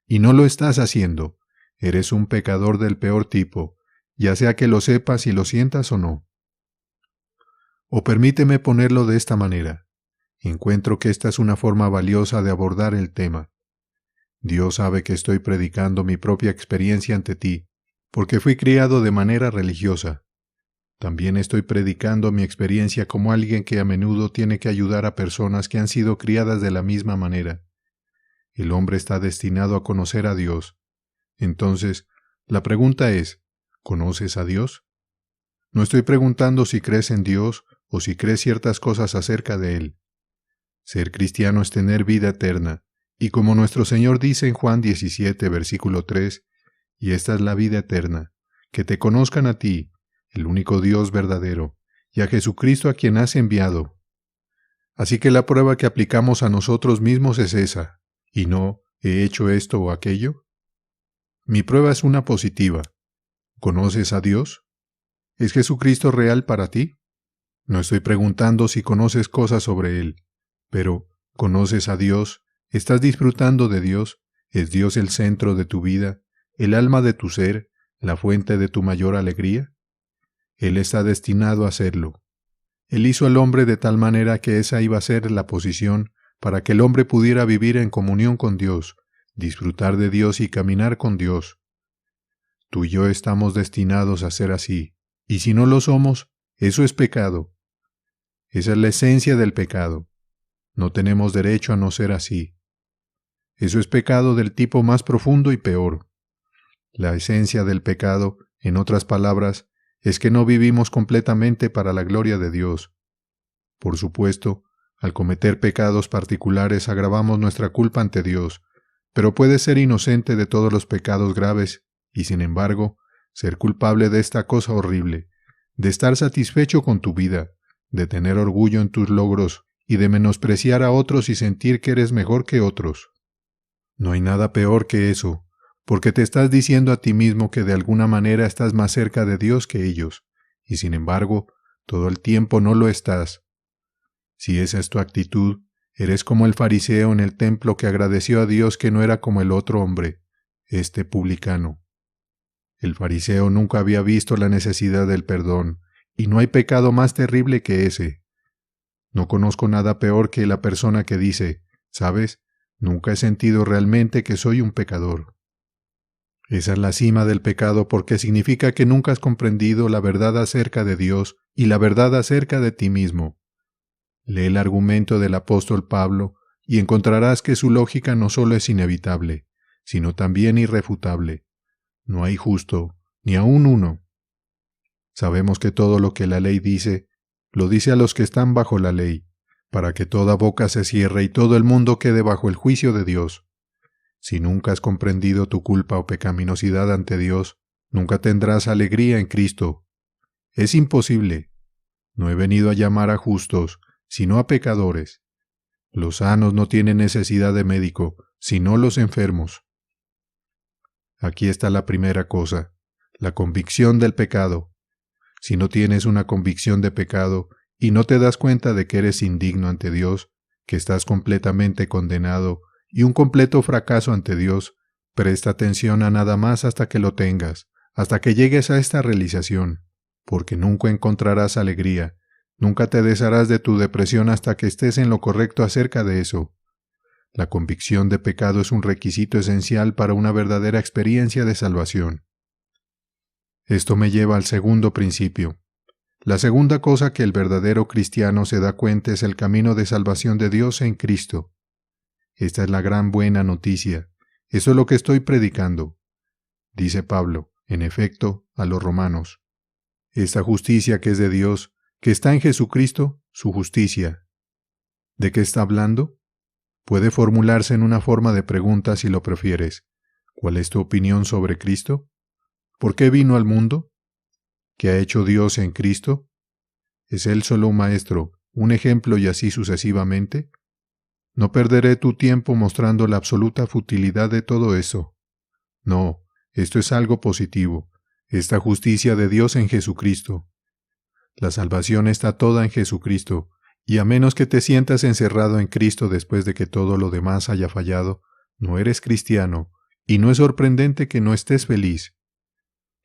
Y no lo estás haciendo. Eres un pecador del peor tipo, ya sea que lo sepas y lo sientas o no. O permíteme ponerlo de esta manera. Encuentro que esta es una forma valiosa de abordar el tema. Dios sabe que estoy predicando mi propia experiencia ante ti, porque fui criado de manera religiosa. También estoy predicando mi experiencia como alguien que a menudo tiene que ayudar a personas que han sido criadas de la misma manera. El hombre está destinado a conocer a Dios. Entonces, la pregunta es, ¿conoces a Dios? No estoy preguntando si crees en Dios o si crees ciertas cosas acerca de Él. Ser cristiano es tener vida eterna, y como nuestro Señor dice en Juan 17, versículo 3, y esta es la vida eterna, que te conozcan a ti, el único Dios verdadero, y a Jesucristo a quien has enviado. Así que la prueba que aplicamos a nosotros mismos es esa, y no, ¿he hecho esto o aquello? Mi prueba es una positiva. ¿Conoces a Dios? ¿Es Jesucristo real para ti? No estoy preguntando si conoces cosas sobre Él, pero ¿conoces a Dios? ¿Estás disfrutando de Dios? ¿Es Dios el centro de tu vida, el alma de tu ser, la fuente de tu mayor alegría? Él está destinado a hacerlo. Él hizo al hombre de tal manera que esa iba a ser la posición para que el hombre pudiera vivir en comunión con Dios, disfrutar de Dios y caminar con Dios. Tú y yo estamos destinados a ser así, y si no lo somos, eso es pecado. Esa es la esencia del pecado. No tenemos derecho a no ser así. Eso es pecado del tipo más profundo y peor. La esencia del pecado, en otras palabras, es que no vivimos completamente para la gloria de Dios. Por supuesto, al cometer pecados particulares agravamos nuestra culpa ante Dios, pero puedes ser inocente de todos los pecados graves y, sin embargo, ser culpable de esta cosa horrible, de estar satisfecho con tu vida, de tener orgullo en tus logros y de menospreciar a otros y sentir que eres mejor que otros. No hay nada peor que eso, porque te estás diciendo a ti mismo que de alguna manera estás más cerca de Dios que ellos, y sin embargo, todo el tiempo no lo estás. Si esa es tu actitud, eres como el fariseo en el templo que agradeció a Dios que no era como el otro hombre, este publicano. El fariseo nunca había visto la necesidad del perdón, y no hay pecado más terrible que ese. No conozco nada peor que la persona que dice, ¿sabes? Nunca he sentido realmente que soy un pecador. Esa es la cima del pecado porque significa que nunca has comprendido la verdad acerca de Dios y la verdad acerca de ti mismo. Lee el argumento del apóstol Pablo y encontrarás que su lógica no solo es inevitable, sino también irrefutable. No hay justo, ni aun uno. Sabemos que todo lo que la ley dice, lo dice a los que están bajo la ley, para que toda boca se cierre y todo el mundo quede bajo el juicio de Dios. Si nunca has comprendido tu culpa o pecaminosidad ante Dios, nunca tendrás alegría en Cristo. Es imposible. No he venido a llamar a justos, sino a pecadores. Los sanos no tienen necesidad de médico, sino los enfermos. Aquí está la primera cosa, la convicción del pecado. Si no tienes una convicción de pecado y no te das cuenta de que eres indigno ante Dios, que estás completamente condenado y un completo fracaso ante Dios, presta atención a nada más hasta que lo tengas, hasta que llegues a esta realización, porque nunca encontrarás alegría, nunca te desharás de tu depresión hasta que estés en lo correcto acerca de eso. La convicción de pecado es un requisito esencial para una verdadera experiencia de salvación. Esto me lleva al segundo principio. La segunda cosa que el verdadero cristiano se da cuenta es el camino de salvación de Dios en Cristo. Esta es la gran buena noticia. Eso es lo que estoy predicando. Dice Pablo, en efecto, a los romanos. Esta justicia que es de Dios, que está en Jesucristo, su justicia. ¿De qué está hablando? Puede formularse en una forma de pregunta si lo prefieres. ¿Cuál es tu opinión sobre Cristo? ¿Por qué vino al mundo? ¿Qué ha hecho Dios en Cristo? ¿Es Él solo un maestro, un ejemplo y así sucesivamente? No perderé tu tiempo mostrando la absoluta futilidad de todo eso. No, esto es algo positivo, esta justicia de Dios en Jesucristo. La salvación está toda en Jesucristo, y a menos que te sientas encerrado en Cristo después de que todo lo demás haya fallado, no eres cristiano, y no es sorprendente que no estés feliz.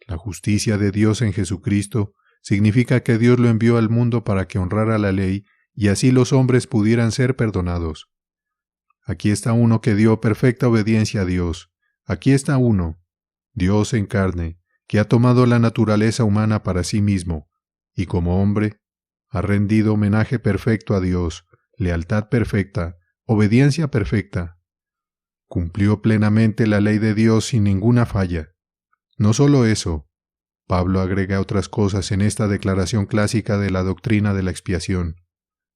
La justicia de Dios en Jesucristo significa que Dios lo envió al mundo para que honrara la ley y así los hombres pudieran ser perdonados. Aquí está uno que dio perfecta obediencia a Dios. Aquí está uno, Dios en carne, que ha tomado la naturaleza humana para sí mismo, y como hombre, ha rendido homenaje perfecto a Dios, lealtad perfecta, obediencia perfecta. Cumplió plenamente la ley de Dios sin ninguna falla. No solo eso, Pablo agrega otras cosas en esta declaración clásica de la doctrina de la expiación,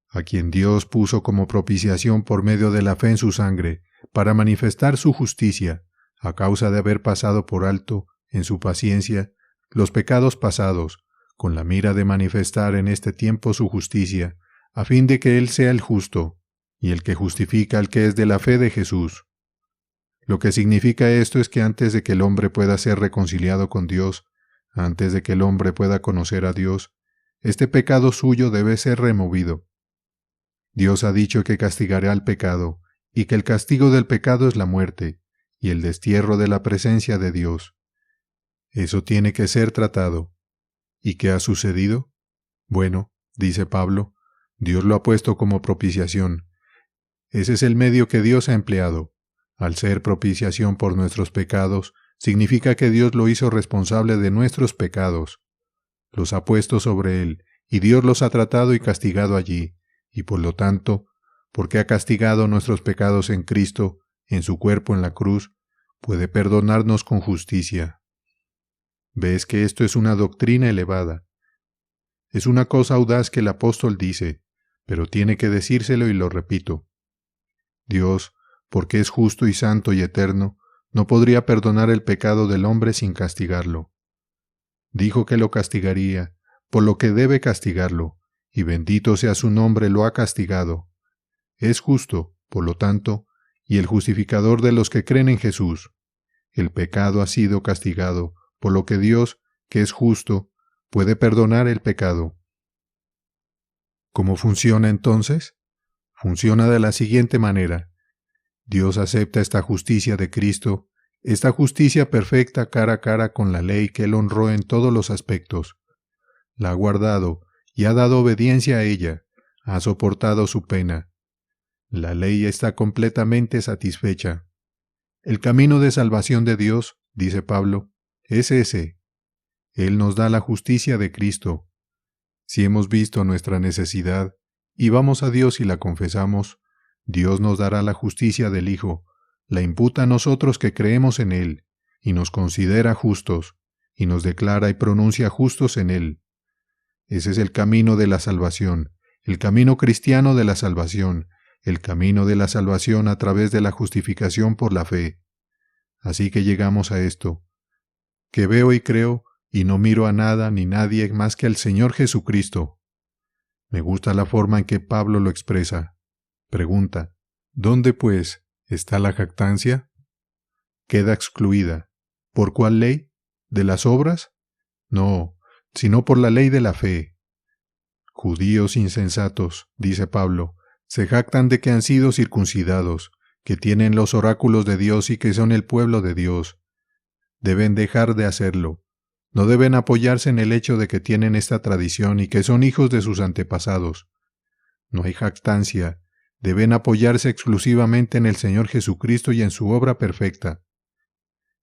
a quien Dios puso como propiciación por medio de la fe en su sangre, para manifestar su justicia, a causa de haber pasado por alto, en su paciencia, los pecados pasados, con la mira de manifestar en este tiempo su justicia, a fin de que Él sea el justo, y el que justifica al que es de la fe de Jesús. Lo que significa esto es que antes de que el hombre pueda ser reconciliado con Dios, antes de que el hombre pueda conocer a Dios, este pecado suyo debe ser removido. Dios ha dicho que castigará al pecado, y que el castigo del pecado es la muerte, y el destierro de la presencia de Dios. Eso tiene que ser tratado. ¿Y qué ha sucedido? Bueno, dice Pablo, Dios lo ha puesto como propiciación. Ese es el medio que Dios ha empleado. Al ser propiciación por nuestros pecados, significa que Dios lo hizo responsable de nuestros pecados. Los ha puesto sobre Él, y Dios los ha tratado y castigado allí, y por lo tanto, porque ha castigado nuestros pecados en Cristo, en su cuerpo en la cruz, puede perdonarnos con justicia. ¿Ves que esto es una doctrina elevada? Es una cosa audaz que el apóstol dice, pero tiene que decírselo y lo repito. Dios, porque es justo y santo y eterno, no podría perdonar el pecado del hombre sin castigarlo. Dijo que lo castigaría, por lo que debe castigarlo, y bendito sea su nombre, lo ha castigado. Es justo, por lo tanto, y el justificador de los que creen en Jesús. El pecado ha sido castigado, por lo que Dios, que es justo, puede perdonar el pecado. ¿Cómo funciona entonces? Funciona de la siguiente manera. Dios acepta esta justicia de Cristo, esta justicia perfecta cara a cara con la ley que Él honró en todos los aspectos. La ha guardado y ha dado obediencia a ella, ha soportado su pena. La ley está completamente satisfecha. El camino de salvación de Dios, dice Pablo, es ese. Él nos da la justicia de Cristo. Si hemos visto nuestra necesidad y vamos a Dios y la confesamos, Dios nos dará la justicia del Hijo, la imputa a nosotros que creemos en Él, y nos considera justos, y nos declara y pronuncia justos en Él. Ese es el camino de la salvación, el camino cristiano de la salvación, el camino de la salvación a través de la justificación por la fe. Así que llegamos a esto, que veo y creo, y no miro a nada ni nadie más que al Señor Jesucristo. Me gusta la forma en que Pablo lo expresa. Pregunta, ¿dónde, pues, está la jactancia? Queda excluida. ¿Por cuál ley? ¿De las obras? No, sino por la ley de la fe. Judíos insensatos, dice Pablo, se jactan de que han sido circuncidados, que tienen los oráculos de Dios y que son el pueblo de Dios. Deben dejar de hacerlo. No deben apoyarse en el hecho de que tienen esta tradición y que son hijos de sus antepasados. No hay jactancia. Deben apoyarse exclusivamente en el Señor Jesucristo y en su obra perfecta.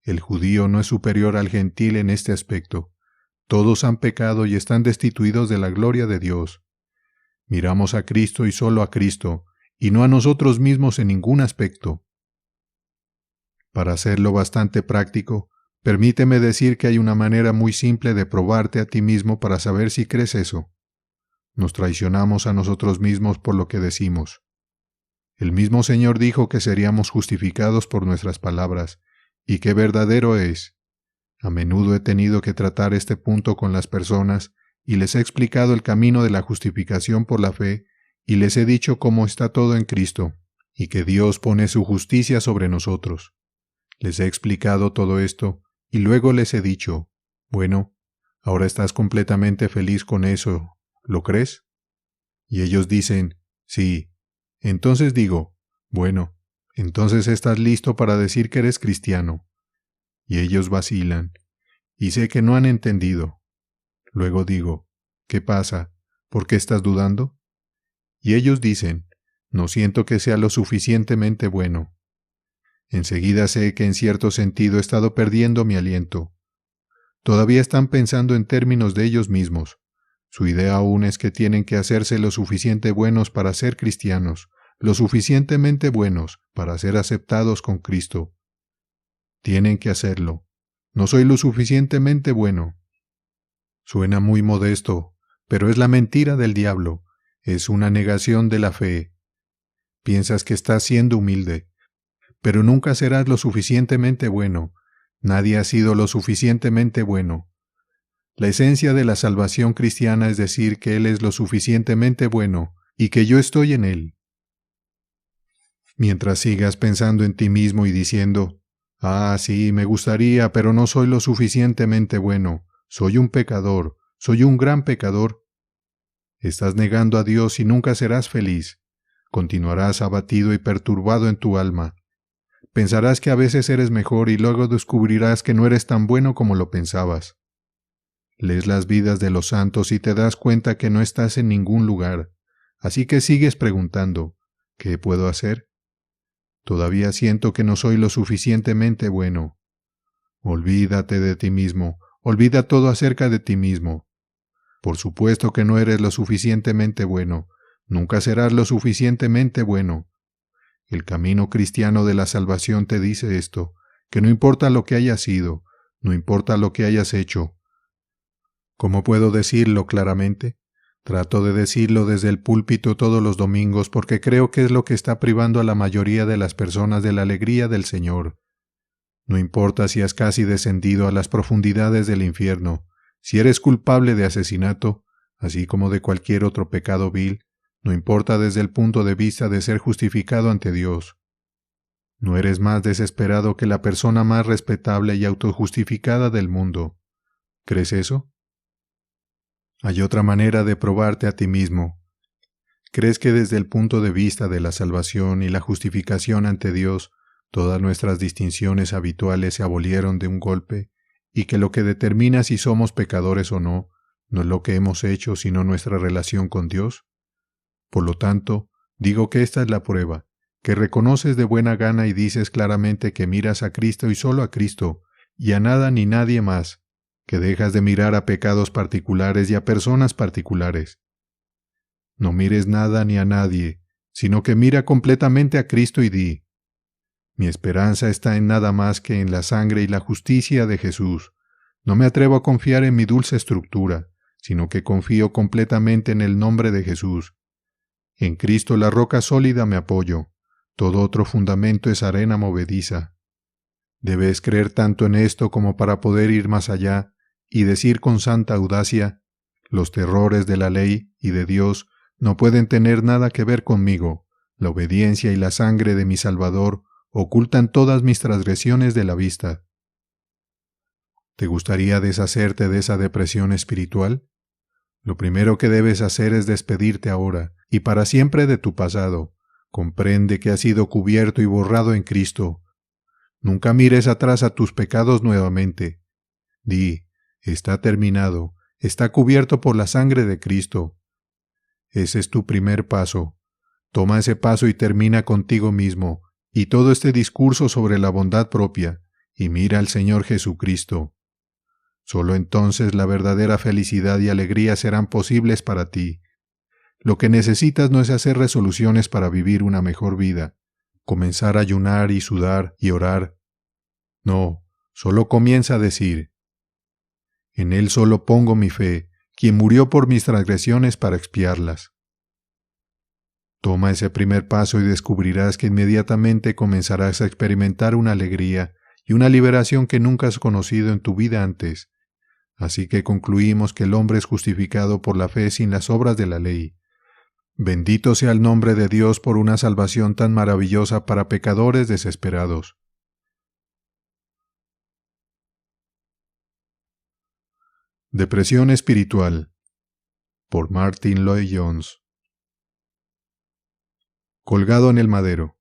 El judío no es superior al gentil en este aspecto. Todos han pecado y están destituidos de la gloria de Dios. Miramos a Cristo y solo a Cristo, y no a nosotros mismos en ningún aspecto. Para hacerlo bastante práctico, permíteme decir que hay una manera muy simple de probarte a ti mismo para saber si crees eso. Nos traicionamos a nosotros mismos por lo que decimos. El mismo Señor dijo que seríamos justificados por nuestras palabras, y qué verdadero es. A menudo he tenido que tratar este punto con las personas y les he explicado el camino de la justificación por la fe y les he dicho cómo está todo en Cristo y que Dios pone su justicia sobre nosotros. Les he explicado todo esto y luego les he dicho, bueno, ahora estás completamente feliz con eso, ¿lo crees? Y ellos dicen, sí. Entonces digo, bueno, entonces estás listo para decir que eres cristiano. Y ellos vacilan, y sé que no han entendido. Luego digo, ¿qué pasa? ¿Por qué estás dudando? Y ellos dicen, no siento que sea lo suficientemente bueno. Enseguida sé que en cierto sentido he estado perdiendo mi aliento. Todavía están pensando en términos de ellos mismos. Su idea aún es que tienen que hacerse lo suficiente buenos para ser cristianos, lo suficientemente buenos para ser aceptados con Cristo. Tienen que hacerlo. No soy lo suficientemente bueno. Suena muy modesto, pero es la mentira del diablo. Es una negación de la fe. Piensas que estás siendo humilde, pero nunca serás lo suficientemente bueno. Nadie ha sido lo suficientemente bueno. La esencia de la salvación cristiana es decir que Él es lo suficientemente bueno y que yo estoy en Él. Mientras sigas pensando en ti mismo y diciendo, ah, sí, me gustaría, pero no soy lo suficientemente bueno, soy un pecador, soy un gran pecador, estás negando a Dios y nunca serás feliz. Continuarás abatido y perturbado en tu alma. Pensarás que a veces eres mejor y luego descubrirás que no eres tan bueno como lo pensabas. Lees las vidas de los santos y te das cuenta que no estás en ningún lugar, así que sigues preguntando, ¿qué puedo hacer? Todavía siento que no soy lo suficientemente bueno. Olvídate de ti mismo, olvida todo acerca de ti mismo. Por supuesto que no eres lo suficientemente bueno, nunca serás lo suficientemente bueno. El camino cristiano de la salvación te dice esto, que no importa lo que hayas sido, no importa lo que hayas hecho. ¿Cómo puedo decirlo claramente? Trato de decirlo desde el púlpito todos los domingos porque creo que es lo que está privando a la mayoría de las personas de la alegría del Señor. No importa si has casi descendido a las profundidades del infierno, si eres culpable de asesinato, así como de cualquier otro pecado vil, no importa desde el punto de vista de ser justificado ante Dios. No eres más desesperado que la persona más respetable y autojustificada del mundo. ¿Crees eso? Hay otra manera de probarte a ti mismo. ¿Crees que desde el punto de vista de la salvación y la justificación ante Dios, todas nuestras distinciones habituales se abolieron de un golpe, y que lo que determina si somos pecadores o no, no es lo que hemos hecho, sino nuestra relación con Dios? Por lo tanto, digo que esta es la prueba, que reconoces de buena gana y dices claramente que miras a Cristo y solo a Cristo, y a nada ni nadie más, que dejas de mirar a pecados particulares y a personas particulares. No mires nada ni a nadie, sino que mira completamente a Cristo y di: mi esperanza está en nada más que en la sangre y la justicia de Jesús. No me atrevo a confiar en mi dulce estructura, sino que confío completamente en el nombre de Jesús. En Cristo la roca sólida me apoyo. Todo otro fundamento es arena movediza. Debes creer tanto en esto como para poder ir más allá y decir con santa audacia: los terrores de la ley y de Dios no pueden tener nada que ver conmigo. La obediencia y la sangre de mi Salvador ocultan todas mis transgresiones de la vista. ¿Te gustaría deshacerte de esa depresión espiritual? Lo primero que debes hacer es despedirte ahora y para siempre de tu pasado. Comprende que has sido cubierto y borrado en Cristo. Nunca mires atrás a tus pecados nuevamente. Di: está terminado, está cubierto por la sangre de Cristo. Ese es tu primer paso. Toma ese paso y termina contigo mismo, y todo este discurso sobre la bondad propia, y mira al Señor Jesucristo. Solo entonces la verdadera felicidad y alegría serán posibles para ti. Lo que necesitas no es hacer resoluciones para vivir una mejor vida, comenzar a ayunar y sudar y orar. No, solo comienza a decir: en Él solo pongo mi fe, quien murió por mis transgresiones para expiarlas. Toma ese primer paso y descubrirás que inmediatamente comenzarás a experimentar una alegría y una liberación que nunca has conocido en tu vida antes. Así que concluimos que el hombre es justificado por la fe sin las obras de la ley. Bendito sea el nombre de Dios por una salvación tan maravillosa para pecadores desesperados. Depresión espiritual, por Martyn Lloyd-Jones. Colgado en el madero.